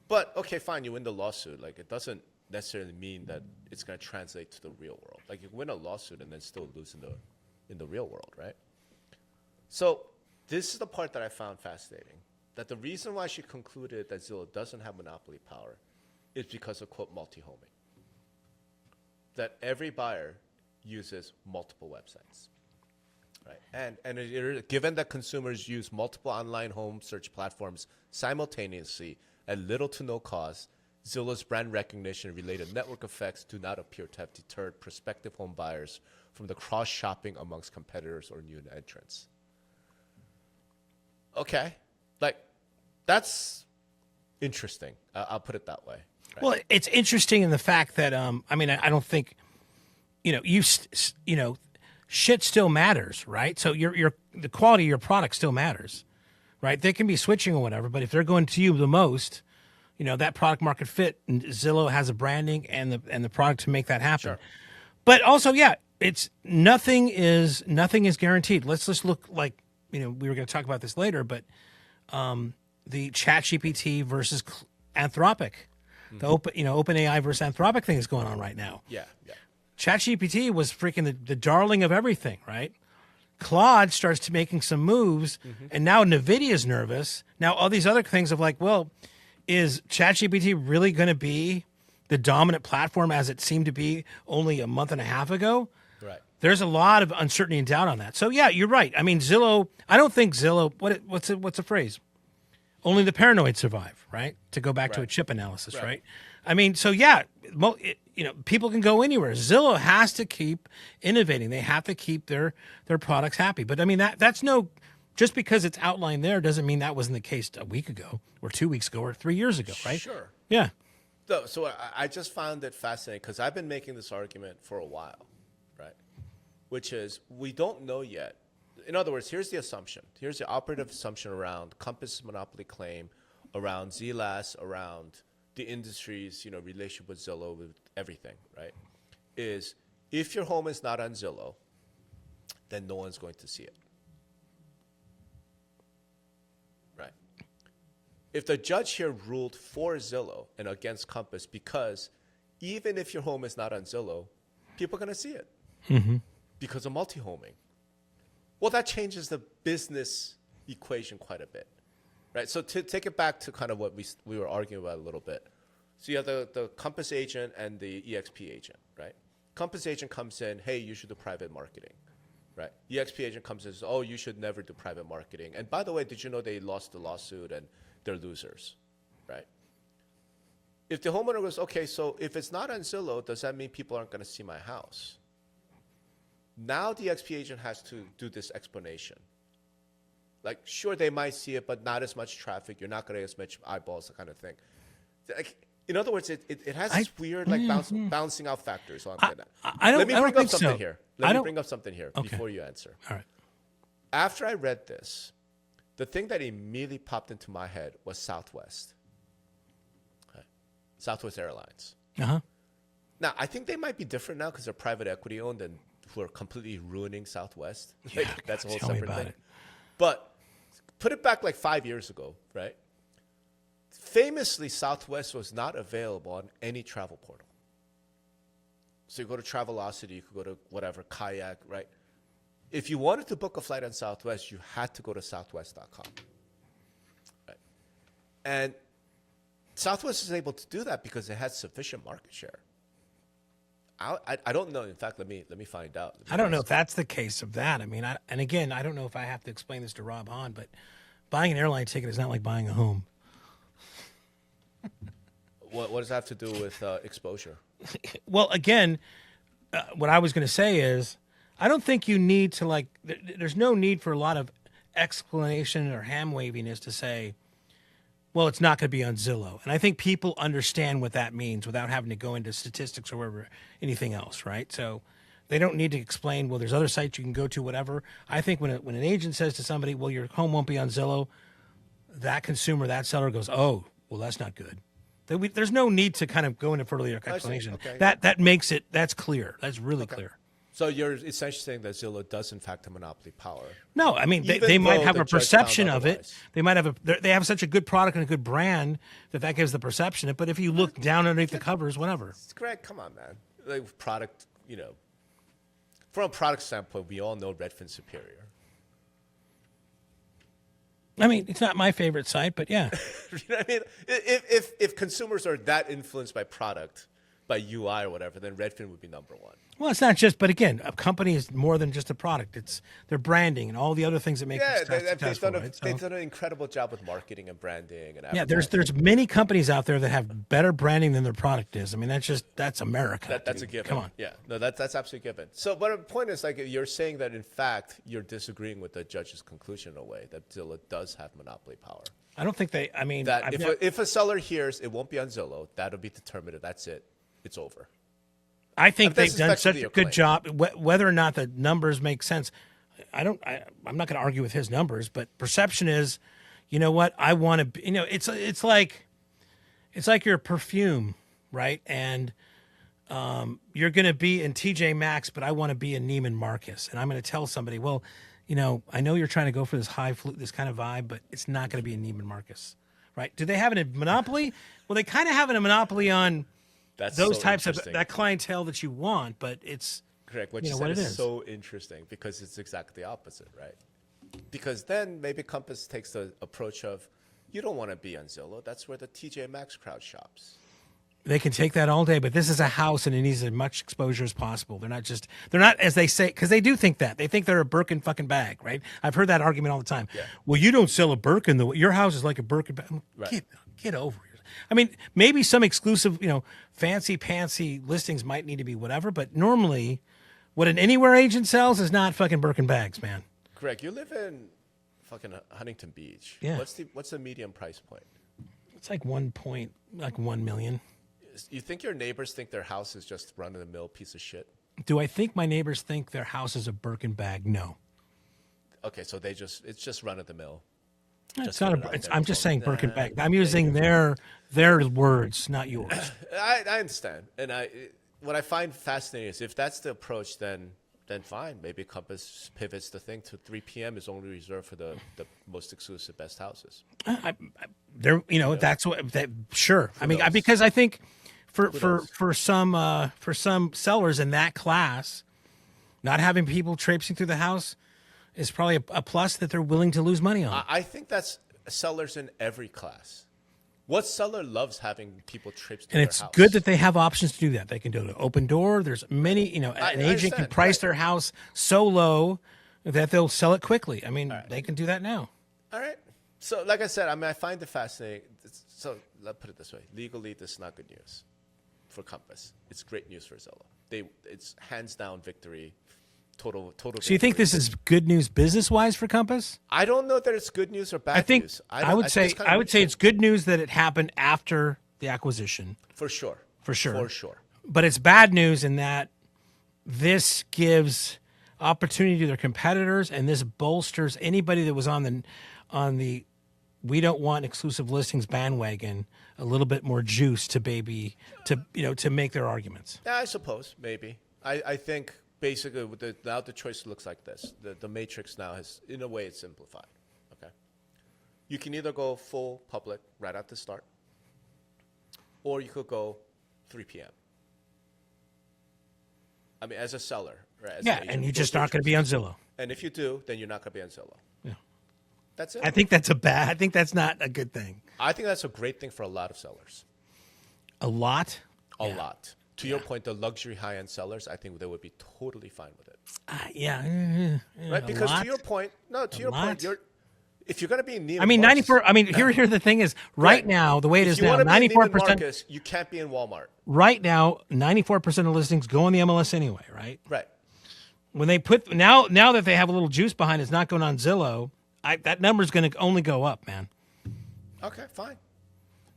But okay, fine, you win the lawsuit. Like, it doesn't necessarily mean that it's going to translate to the real world. Like, you win a lawsuit and then still lose in the real world, right? So this is the part that I found fascinating. That the reason why she concluded that Zillow doesn't have monopoly power is because of, quote, multi-homing. That every buyer uses multiple websites, right? And given that consumers use multiple online home search platforms simultaneously at little to no cost, Zillow's brand recognition and related network effects do not appear to have deterred prospective home buyers from the cross-shopping amongst competitors or new entrants. Okay, like, that's interesting. I'll put it that way. Right? Well, it's interesting in the fact that I mean, I don't think, shit still matters, right? So the quality of your product still matters, right? They can be switching or whatever, but if they're going to you the most, that product market fit, and Zillow has a branding and the product to make that happen. Sure. But also, yeah, it's nothing is guaranteed. Let's just look like, we were going to talk about this later, but the ChatGPT versus Anthropic, the OpenAI versus Anthropic thing is going on right now. Yeah. ChatGPT was freaking the darling of everything, right? Claude starts to making some moves, and now NVIDIA's nervous. Now all these other things of like, well, is ChatGPT really going to be the dominant platform as it seemed to be only a month and a half ago? Right. There's a lot of uncertainty and doubt on that. So yeah, you're right. I mean, Zillow. I don't think Zillow. What's the phrase? Only the paranoid survive, right? To go back to a chip analysis, right? I mean, so yeah, people can go anywhere. Zillow has to keep innovating. They have to keep their products happy. But I mean, that's no, just because it's outlined there doesn't mean that wasn't the case a week ago or 2 weeks ago or 3 years ago, right? Sure. Yeah. So I just found it fascinating because I've been making this argument for a while, right? Which is, we don't know yet. In other words, here's the assumption. Here's the operative assumption around Compass monopoly claim, around ZLAS, around the industry's relationship with Zillow, with everything, right? Is if your home is not on Zillow, then no one's going to see it. Right? If the judge here ruled for Zillow and against Compass, because even if your home is not on Zillow, people are going to see it because of multi-homing. Well, that changes the business equation quite a bit, right? So to take it back to kind of what we were arguing about a little bit. So you have the Compass agent and the EXP agent, right? Compass agent comes in, hey, you should do private marketing, right? EXP agent comes in and says, oh, you should never do private marketing. And by the way, did you know they lost the lawsuit and they're losers, right? If the homeowner goes, okay, so if it's not on Zillow, does that mean people aren't going to see my house? Now the EXP agent has to do this explanation. Like, sure, they might see it, but not as much traffic. You're not going to get as much eyeballs, that kind of thing. Like, in other words, it has this weird balancing out factor. So let me bring up something here. Let me bring up something here before you answer. All right. After I read this, the thing that immediately popped into my head was Southwest. Okay. Southwest Airlines. Uh-huh. Now, I think they might be different now because they're private equity owned and who are completely ruining Southwest. Yeah, like, that's a whole tell me separate about thing. it. But put it back like 5 years ago, right? Famously, Southwest was not available on any travel portal. So you go to Travelocity, you could go to whatever, Kayak, right? If you wanted to book a flight on Southwest, you had to go to southwest.com. Right? And Southwest is able to do that because it has sufficient market share. I don't know. In fact, let me find out. I don't know if that's the case of that. I mean, and again, I don't know if I have to explain this to Rob Hahn, but buying an airline ticket is not like buying a home. What does that have to do with exposure? Well, again, what I was going to say is, I don't think you need to there's no need for a lot of explanation or ham waviness to say, well, it's not going to be on Zillow. And I think people understand what that means without having to go into statistics or anything else, right? So they don't need to explain, well, there's other sites you can go to, whatever. I think when an agent says to somebody, well, your home won't be on Zillow, that consumer, that seller goes, oh, well, that's not good. There's no need to kind of go into further explanation. Okay. That makes it, that's clear. That's really clear. So you're essentially saying that Zillow does in fact have monopoly power. No, I mean, Even they might though have the a judge perception found of it. otherwise. They might have they have such a good product and a good brand that gives the perception. But if you look down underneath the covers, whatever. Greg, come on, man. Like product, from a product standpoint, we all know Redfin's superior. I mean, it's not my favorite site, but yeah. You know what I mean? If consumers are that influenced by product, by UI or whatever, then Redfin would be number one. Well, it's not just, but again, a company is more than just a product. It's their branding and all the other things that make it successful. They've done an incredible job with marketing and branding and yeah, advertising. there's many companies out there that have better branding than their product is. I mean, that's America. That's a given. Come on. Yeah, no, that's absolutely given. So, but the point is, like, you're saying that in fact you're disagreeing with the judge's conclusion in a way that Zillow does have monopoly power. I don't think they. I mean, That if a seller hears it won't be on Zillow, that'll be determinative. That's it. It's over. I think they've done such effectively a your good claim. job. Whether or not the numbers make sense, I'm not going to argue with his numbers. But perception is, you know what? I want to. It's like your perfume, right? And you're going to be in TJ Maxx, but I want to be in Neiman Marcus, and I'm going to tell somebody, well, I know you're trying to go for this this kind of vibe, but it's not going to be in Neiman Marcus, right? Do they have a monopoly? Well, they kind of have a monopoly on. That's Those so types of interesting. that clientele that you want, but it's Correct. What you you know said what it is is. so interesting because it's exactly the opposite, right? Because then maybe Compass takes the approach of, you don't want to be on Zillow. That's where the TJ Maxx crowd shops. They can take that all day, but this is a house and it needs as much exposure as possible. They're not as they say, because they do think that. They think they're a Birkin fucking bag, right? I've heard that argument all the time. Yeah. Well, you don't sell a Birkin, though. Your house is like a Birkin bag. Right. Get over it. I mean, maybe some exclusive, fancy pantsy listings might need to be whatever, but normally what an anywhere agent sells is not fucking Birkin bags, man. Correct. You live in fucking Huntington Beach. Yeah. What's the median price point? It's like 1 million. You think your neighbors think their house is just run-of-the-mill piece of shit? Do I think my neighbors think their house is a Birkin bag? No. Okay, so it's just run-of-the-mill. It's not I'm just saying Birkin bag. I'm using their words, not yours. I understand, and what I find fascinating is if that's the approach, then fine. Maybe Compass pivots the thing to 3 p.m. is only reserved for the most exclusive best houses. That's what. Sure. I mean, because I think for some sellers in that class, not having people traipsing through the house is probably a plus that they're willing to lose money on. I think that's sellers in every class. What seller loves having people traipse through And their it's house? good that they have options to do that. They can do the open door. There's many, an agent understand, can price right. their house so low that they'll sell it quickly. I mean, they can do that now. All right. So, like I said, I find it fascinating. So, let's put it this way: legally, this is not good news for Compass. It's great news for Zillow. It's hands down victory. Total. So you think this is good news business-wise for Compass? I don't know that it's good news or bad I think news. I would say it's good news that it happened after the acquisition. For sure. For sure. For sure. But it's bad news in that this gives opportunity to their competitors, and this bolsters anybody that was on the we don't want exclusive listings bandwagon a little bit more juice to make their arguments. Yeah, I suppose maybe. I think basically now the choice looks like this. The matrix now has, in a way, it's simplified. Okay, you can either go full public right at the start, or you could go 3 p.m. I mean, as a seller, right? As an agent, and you're just not going to be on Zillow. And if you do, then you're not going to be on Zillow. Yeah. That's it. I think that's not a good thing. I think that's a great thing for a lot of sellers. A lot? A lot. To your point, the luxury high-end sellers, I think they would be totally fine with it. Right? Because to your point, if you're going to be in Neiman Marcus, 94. I mean, here the thing is, right now, the way it is now, 94%. You can't be in Walmart. Right now, 94% of listings go on the MLS anyway, right? Right. When they put now that they have a little juice behind, it's not going on Zillow. That number's going to only go up, man. Okay, fine.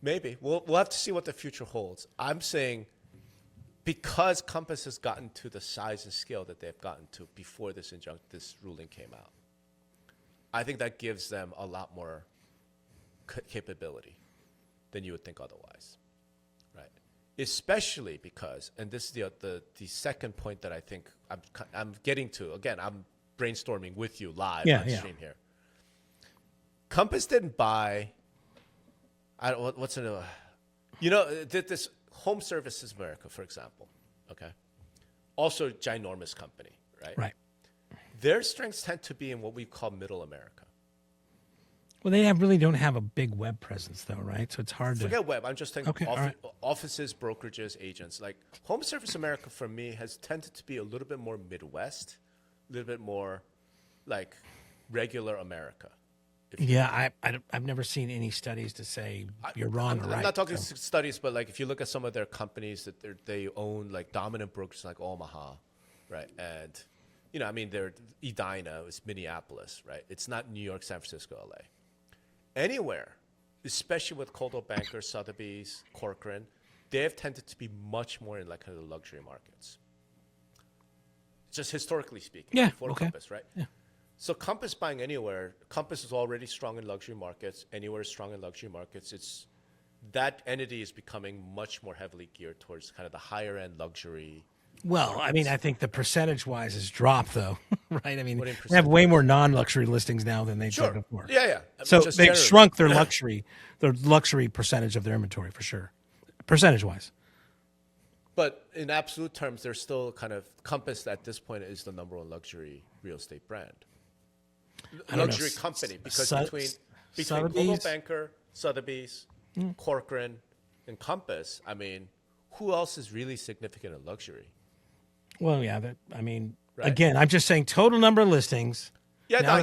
Maybe we'll have to see what the future holds. I'm saying, because Compass has gotten to the size and scale that they've gotten to before this ruling came out, I think that gives them a lot more capability than you would think otherwise. right? Especially because, and this is the second point that I think I'm getting to. Again, I'm brainstorming with you live on stream here. Compass didn't buy. What's another? This Home Services America, for example. Okay, also ginormous company, right? Right. Their strengths tend to be in what we call Middle America. Well, they really don't have a big web presence, though, right? So it's hard to forget web. I'm just thinking right. offices, brokerages, agents. Like Home Service America for me has tended to be a little bit more Midwest, a little bit more like regular America. Yeah, I've never seen any studies to say you're wrong or right. I'm not talking studies, but like if you look at some of their companies that they own, like dominant brokers like Omaha, right? And they're Edina, it's Minneapolis, right? It's not New York, San Francisco, LA. Anywhere, especially with Coldwell Banker, Sotheby's, Corcoran, they have tended to be much more in like kind of the luxury markets. Just historically speaking, before Compass, right? Yeah. So Compass buying Anywhere, Compass is already strong in luxury markets. Anywhere is strong in luxury markets. That entity is becoming much more heavily geared towards kind of the higher end luxury. Well, I mean, I think the percentage-wise has dropped, though, right? I mean, they have way more non-luxury listings now than they did before. Yeah. So they've shrunk their luxury percentage of their inventory for sure, percentage-wise. But in absolute terms, they're still kind of Compass at this point is the number one luxury real estate brand, luxury company, because between Coldwell Banker, Sotheby's, Corcoran, and Compass, I mean, who else is really significant in luxury? Well, yeah, again, I'm just saying total number of listings. Yeah,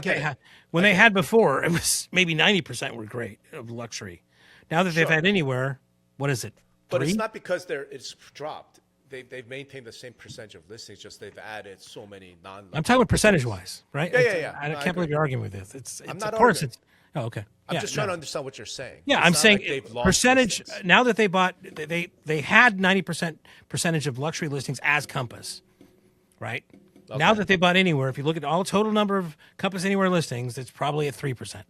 when they had before, it was maybe 90% were great of luxury. Now that they've had Anywhere, what is it? 3? But it's not because it's dropped. They've maintained the same percentage of listings, just they've added so many non-luxury. I'm talking about percentage-wise, right? Yeah. I can't believe you're arguing with this. I'm not of course arguing. Oh, okay. I'm just trying to understand what you're saying. Yeah, I'm saying percentage. Now that they bought, they had 90% percentage of luxury listings as Compass, right? Okay. Now that they bought Anywhere, if you look at all total number of Compass Anywhere listings, it's probably at 3%.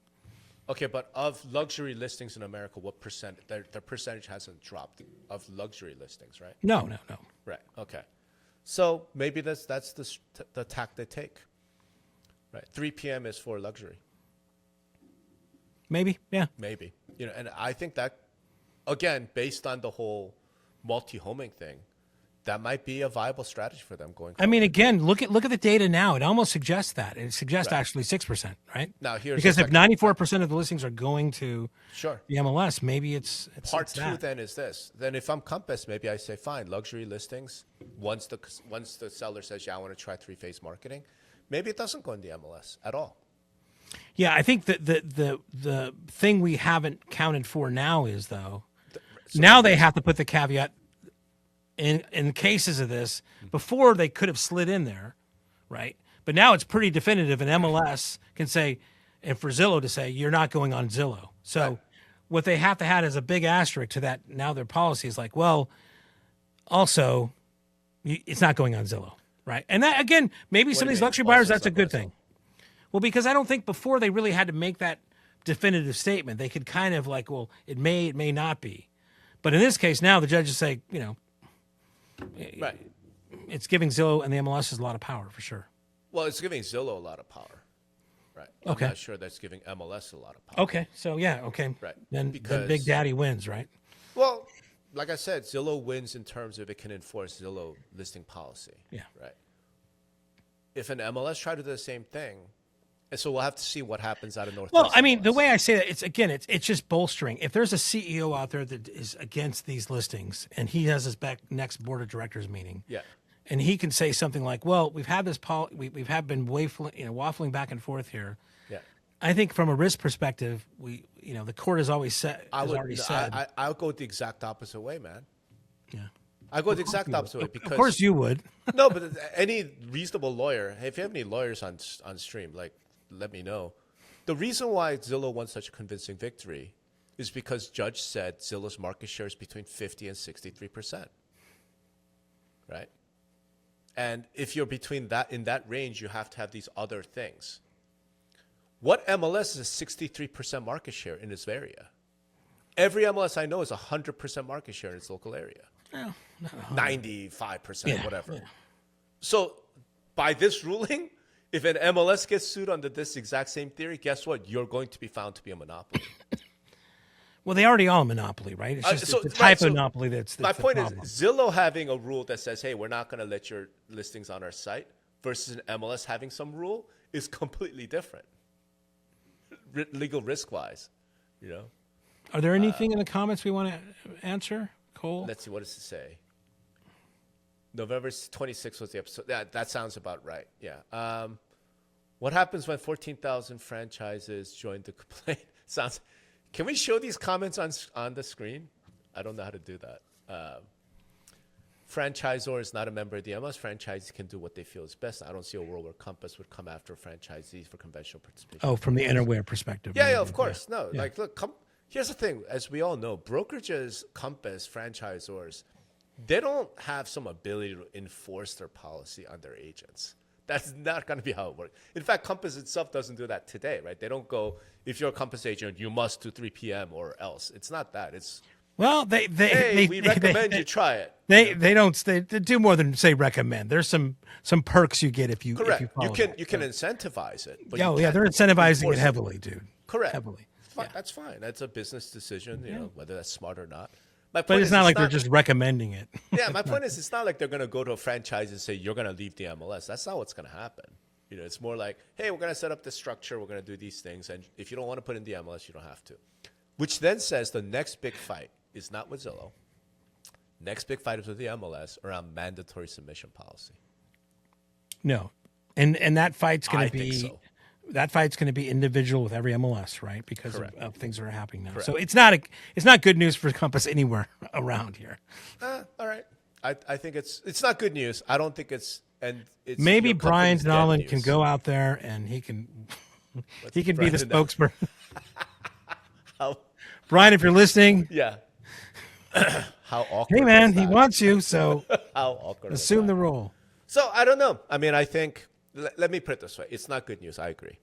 Okay, but of luxury listings in America, what percent? Their percentage hasn't dropped of luxury listings, right? No. Right. Okay. So maybe that's the tack they take. Right. 3 p.m. is for luxury. Maybe, yeah. Maybe. And I think that, again, based on the whole multi-homing thing, that might be a viable strategy for them going forward. I mean, again, look at the data now. It almost suggests that. It suggests actually 6%, right? Now because if 94% of the listings are going to the MLS, maybe it's part two. that. Then is this. Then if I'm Compass, maybe I say, fine, luxury listings. Once the seller says, yeah, I want to try 3-phase marketing, maybe it doesn't go in the MLS at all. Yeah, I think that the thing we haven't counted for now is, though, now they have to put the caveat in cases of this. Before they could have slid in there, right? But now it's pretty definitive, and MLS can say, and for Zillow to say, you're not going on Zillow. So what they have to have is a big asterisk to that. Now their policy is like, well, also, it's not going on Zillow, right? And that, again, maybe some of these luxury buyers, that's a good thing. Well, because I don't think before they really had to make that definitive statement. They could kind of like, well, it may not be. But in this case, now the judges say, right. It's giving Zillow and the MLSs a lot of power for sure. Well, it's giving Zillow a lot of power. Right. Okay. I'm not sure that's giving MLS a lot of power. Okay. So, yeah. Okay. Right. Then Big Daddy wins, right? Well, like I said, Zillow wins in terms of it can enforce Zillow listing policy. Yeah. Right. If an MLS tried to do the same thing, and so we'll have to see what happens out of Northwest. Well, I mean, MLS. the way I say that, it's just bolstering. If there's a CEO out there that is against these listings and he has his next board of directors meeting, and he can say something like, "Well, we've had this we've been waffling back and forth here." Yeah, I think from a risk perspective, the court has always said. I'll go the exact opposite way, man. Yeah. I go the exact opposite way because, of course, you would. No, but any reasonable lawyer. Hey, if you have any lawyers on stream, let me know. The reason why Zillow won such a convincing victory is because Judge said Zillow's market share is between 50 and 63%. Right? And if you're between in that range, you have to have these other things. What MLS is a 63% market share in this area? Every MLS I know is 100% market share in its local area. No, 95%, whatever. Yeah. So by this ruling, if an MLS gets sued under this exact same theory, guess what? You're going to be found to be a monopoly. Well, they already are a monopoly, right? It's just it's the type of monopoly that's my the point problem. is Zillow having a rule that says, hey, we're not going to let your listings on our site versus an MLS having some rule is completely different. Legal risk-wise, you know? Are there anything in the comments we want to answer, Cole? Let's see, what does it say? November 26th was the episode. That sounds about right. Yeah. What happens when 14,000 franchises join the complaint? Sounds. Can we show these comments on the screen? I don't know how to do that. Franchisor is not a member of the MLS. Franchisees can do what they feel is best. I don't see a world where Compass would come after franchisees for conventional participation. Oh, from the innerwear perspective. Yeah, of course. Yeah. No, like, look, here's the thing. As we all know, brokerages, Compass, franchisors, they don't have some ability to enforce their policy on their agents. That's not going to be how it works. In fact, Compass itself doesn't do that today, right? They don't go, if you're a Compass agent, you must do 3 p.m. or else. It's not that. It's, well, we recommend you try it. They do more than say recommend. There's some perks you get if you correct. If you can incentivize it. But they're incentivizing it heavily, dude. Correct. Heavily. That's fine. That's a business decision, you know, whether that's smart or not. But it's not like they're just recommending it. Yeah, my point is, it's not like they're going to go to a franchise and say, you're going to leave the MLS. That's not what's going to happen. You know, it's more like, hey, we're going to set up this structure. We're going to do these things. And if you don't want to put in the MLS, you don't have to. Which then says the next big fight is not with Zillow. Next big fight is with the MLS around mandatory submission policy. No. And that fight's going to be... so. That fight's going to be individual with every MLS, right? Because of things that are happening now. Correct. So it's not good news for Compass anywhere around here. All right. I think it's not good news. I don't think it's maybe Brian Nolan news. can go out there and he can be the Brian spokesperson. How, Brian, if you're listening, yeah. How awkward. hey man, was that? he wants you, so How awkward. assume was that? the role. So I don't know. I mean, I think let me put it this way: it's not good news. I agree.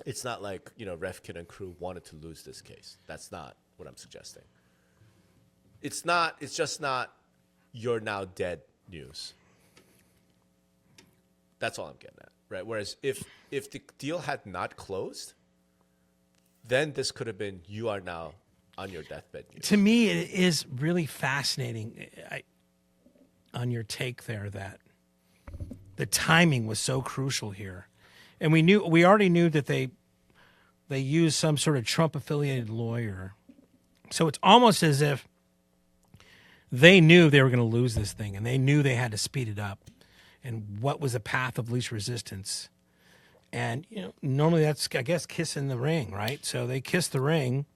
It's not like, you know, Refkin and crew wanted to lose this case. That's not what I'm suggesting. It's not. It's just not. You're now dead news. That's all I'm getting at, right? Whereas if the deal had not closed, then this could have been you are now on your deathbed news. To me, it is really fascinating on your take there that the timing was so crucial here. And we already knew that they used some sort of Trump affiliated lawyer. So it's almost as if they knew they were going to lose this thing and they knew they had to speed it up. And what was the path of least resistance? And, you know, normally that's, I guess, kissing the ring, right? So they kissed the ring,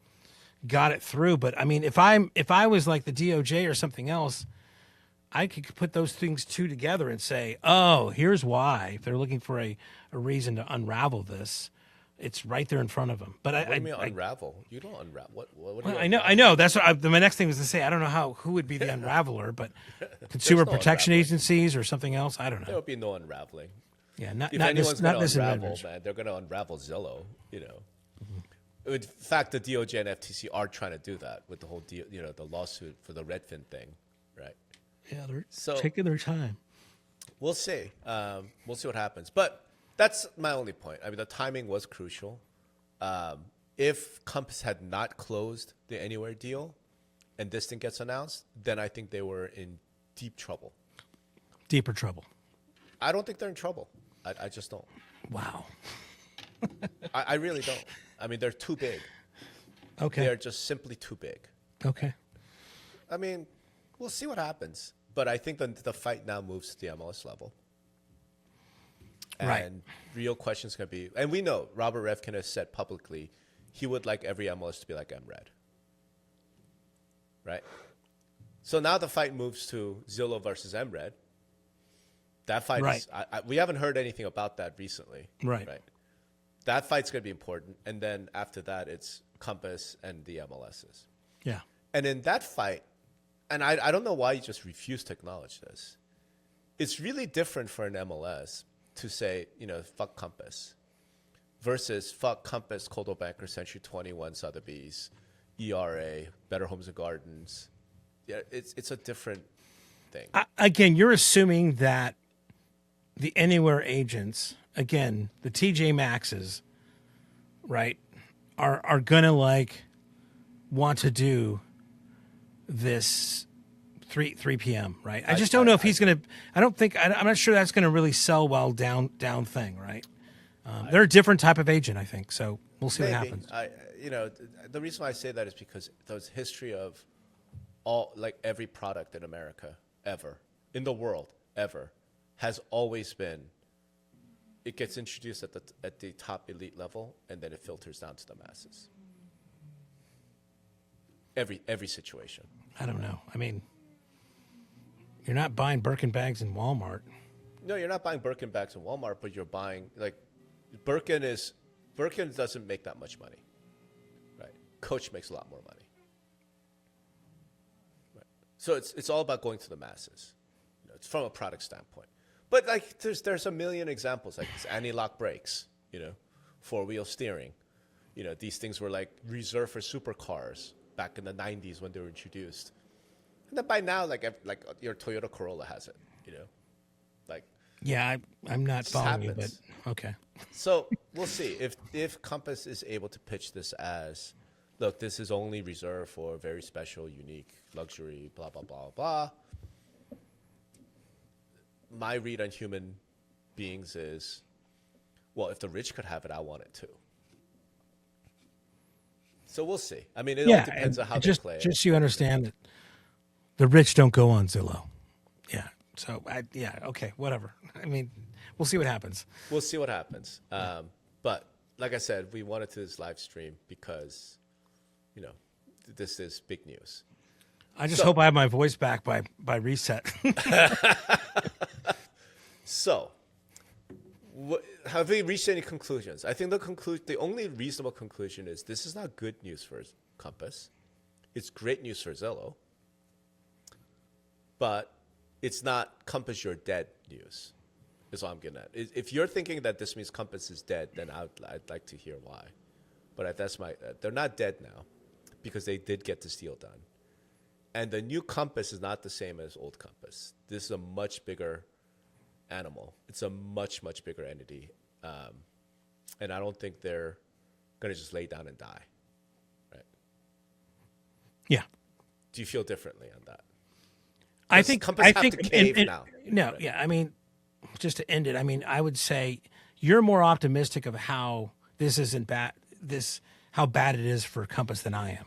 got it through. But I mean, if I was like the DOJ or something else, I could put those things two together and say, oh, here's why. If they're looking for a reason to unravel this, it's right there in front of them. But What do you mean unravel? You don't unravel. What do you I know. That's what my next thing was to say. I don't know who would be the unraveler, but consumer protection agencies or something else. I don't know. There will be no unraveling. Yeah, not If this, anyone's not going this to unravel, administration. man, they're going to unravel Zillow. You know, in fact, the DOJ and FTC are trying to do that with the whole deal. You know, the lawsuit for the Redfin thing, right? Yeah, they're So- taking their time. We'll see. We'll see what happens. But that's my only point. I mean, the timing was crucial. If Compass had not closed the Anywhere deal and this thing gets announced, then I think they were in deep trouble. Deeper trouble. I don't think they're in trouble. I just don't. Wow. I really don't. I mean, they're too big. Okay. They're just simply too big. Okay. I mean, we'll see what happens. But I think the fight now moves to the MLS level. And Right. real questions going to be, and we know Robert Refkin has said publicly he would like every MLS to be like MRED. Right? So now the fight moves to Zillow versus MRED. That fight Right. is, we haven't heard anything about that recently. Right. That fight's going to be important. And then after that, it's Compass and the MLSs. Yeah. And in that fight, and I don't know why you just refuse to acknowledge this. It's really different for an MLS to say, you know, fuck Compass versus fuck Compass, Coldwell Banker, Century 21, Sotheby's, ERA, Better Homes and Gardens. Yeah, it's a different thing. Again, you're assuming that the Anywhere agents, again, the TJ Maxes, right, are gonna like want to do this 3 p.m. right? I just don't know if he's gonna. I'm not sure that's gonna really sell well down thing, right? They're a different type of agent, I think. So we'll see what happens. The reason why I say that is because there's history of all, like every product in America ever, in the world ever, has always been, it gets introduced at the top elite level, and then it filters down to the masses. Every situation. I don't know. I mean, you're not buying Birkin bags in Walmart. No, you're not buying Birkin bags in Walmart, but you're buying, like, Birkin doesn't make that much money, right? Coach makes a lot more money, right? So it's all about going to the masses. It's from a product standpoint. But like there's a million examples, like this anti-lock brakes, 4-wheel steering. These things were like reserved for supercars back in the 90s when they were introduced. And then by now, like your Toyota Corolla has it, like. Yeah, I'm not following you, but okay. So we'll see if Compass is able to pitch this as, look, this is only reserved for very special, unique, luxury, blah, blah, blah, blah. My read on human beings is, well, if the rich could have it, I want it too. So we'll see. I mean, it all depends on how they play it. Just so you understand that the rich don't go on Zillow. Yeah. So, okay, whatever. I mean, we'll see what happens. We'll see what happens. But like I said, we wanted to this live stream because, this is big news. I just hope I have my voice back by reset. So, have we reached any conclusions? I think the only reasonable conclusion is this is not good news for Compass. It's great news for Zillow. But it's not Compass, you're dead news, is all I'm getting at. If you're thinking that this means Compass is dead, then I'd like to hear why. But they're not dead now because they did get this deal done. And the new Compass is not the same as old Compass. This is a much bigger animal. It's a much, much bigger entity. And I don't think they're going to just lay down and die. Right? Yeah. Do you feel differently on that? I think Compass have to cave now. No, right? Yeah. I mean, just to end it, I mean, I would say you're more optimistic of how this isn't bad, how bad it is for Compass than I am.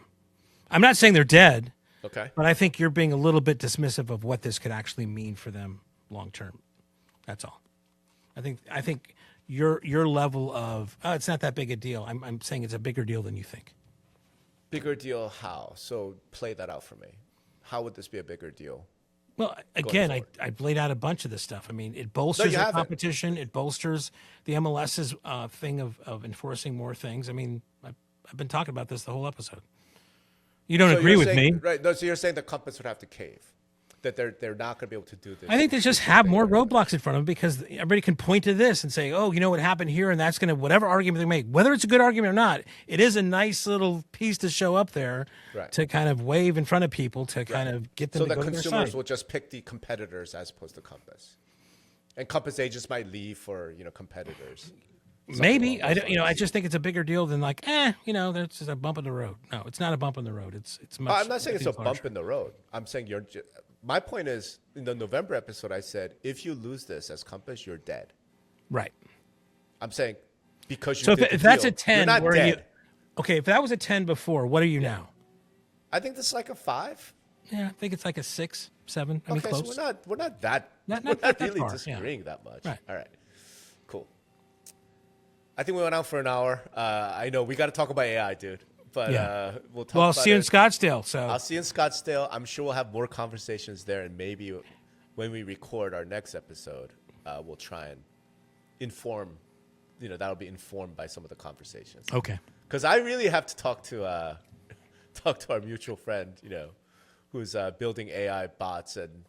I'm not saying they're dead. Okay. But I think you're being a little bit dismissive of what this could actually mean for them long term. That's all. I think your level of it's not that big a deal. I'm saying it's a bigger deal than you think. Bigger deal how? So play that out for me. How would this be a bigger deal? Well, again, I've laid out a bunch of this stuff. I mean, it bolsters the competition. It bolsters the MLS's thing of enforcing more things. I mean, I've been talking about this the whole episode. You don't agree with me. Right. No, so you're saying the Compass would have to cave, that they're not going to be able to do this. I think they just have more roadblocks in front of them because everybody can point to this and say, oh, what happened here, and that's going to, whatever argument they make, whether it's a good argument or not, it is a nice little piece to show up there to kind of wave in front of people to kind of get them to go to their side. So the consumers will just pick the competitors as opposed to Compass. And Compass agents might leave for, competitors. Maybe. I just think it's a bigger deal than like, that's just a bump in the road. No, it's not a bump in the road. It's much. I'm not saying it's a bump in the road. I'm saying my point is, in the November episode, I said, if you lose this as Compass, you're dead. Right. I'm saying because you so did if the that's deal, a 10, you're not dead. Okay, if that was a 10 before, what are you now? I think this is like a 5. Yeah, I think it's like a 6, 7. I mean, okay, close. So we're not that really far, disagreeing that much. Right. All right. Cool. I think we went out for an hour. I know we got to talk about AI, dude. But we'll talk about it. I'll see you in Scottsdale. So I'll see you in Scottsdale. I'm sure we'll have more conversations there, and maybe when we record our next episode, we'll try and inform. That'll be informed by some of the conversations. Okay. Because I really have to talk to our mutual friend, who's building AI bots, and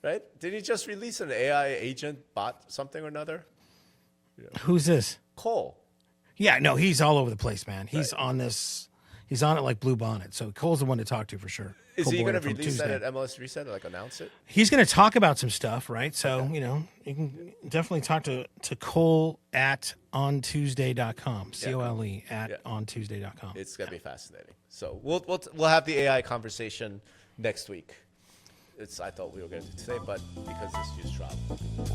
right? Did he just release an AI agent bot, something or another? Who's this? Cole. Yeah, no, he's all over the place, man. He's on this. He's on it like Blue Bonnet. So Cole's the one to talk to for sure. Is Cole he going to Boyer from release that Tuesday. at MLS Reset, like announce it? He's going to talk about some stuff, right? So, you know, you can definitely talk to Cole at ontuesday.com. COLE at ontuesday.com. It's going to be fascinating. So we'll have the AI conversation next week. I thought we were going to do today, but because this news dropped,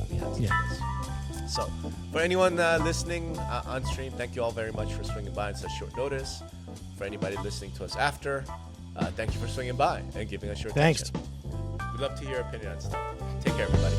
we had to do this. So for anyone listening on stream, thank you all very much for swinging by on such short notice. For anybody listening to us after, thank you for swinging by and giving us your attention. Thanks. We'd love to hear your opinion on stuff. Take care, everybody.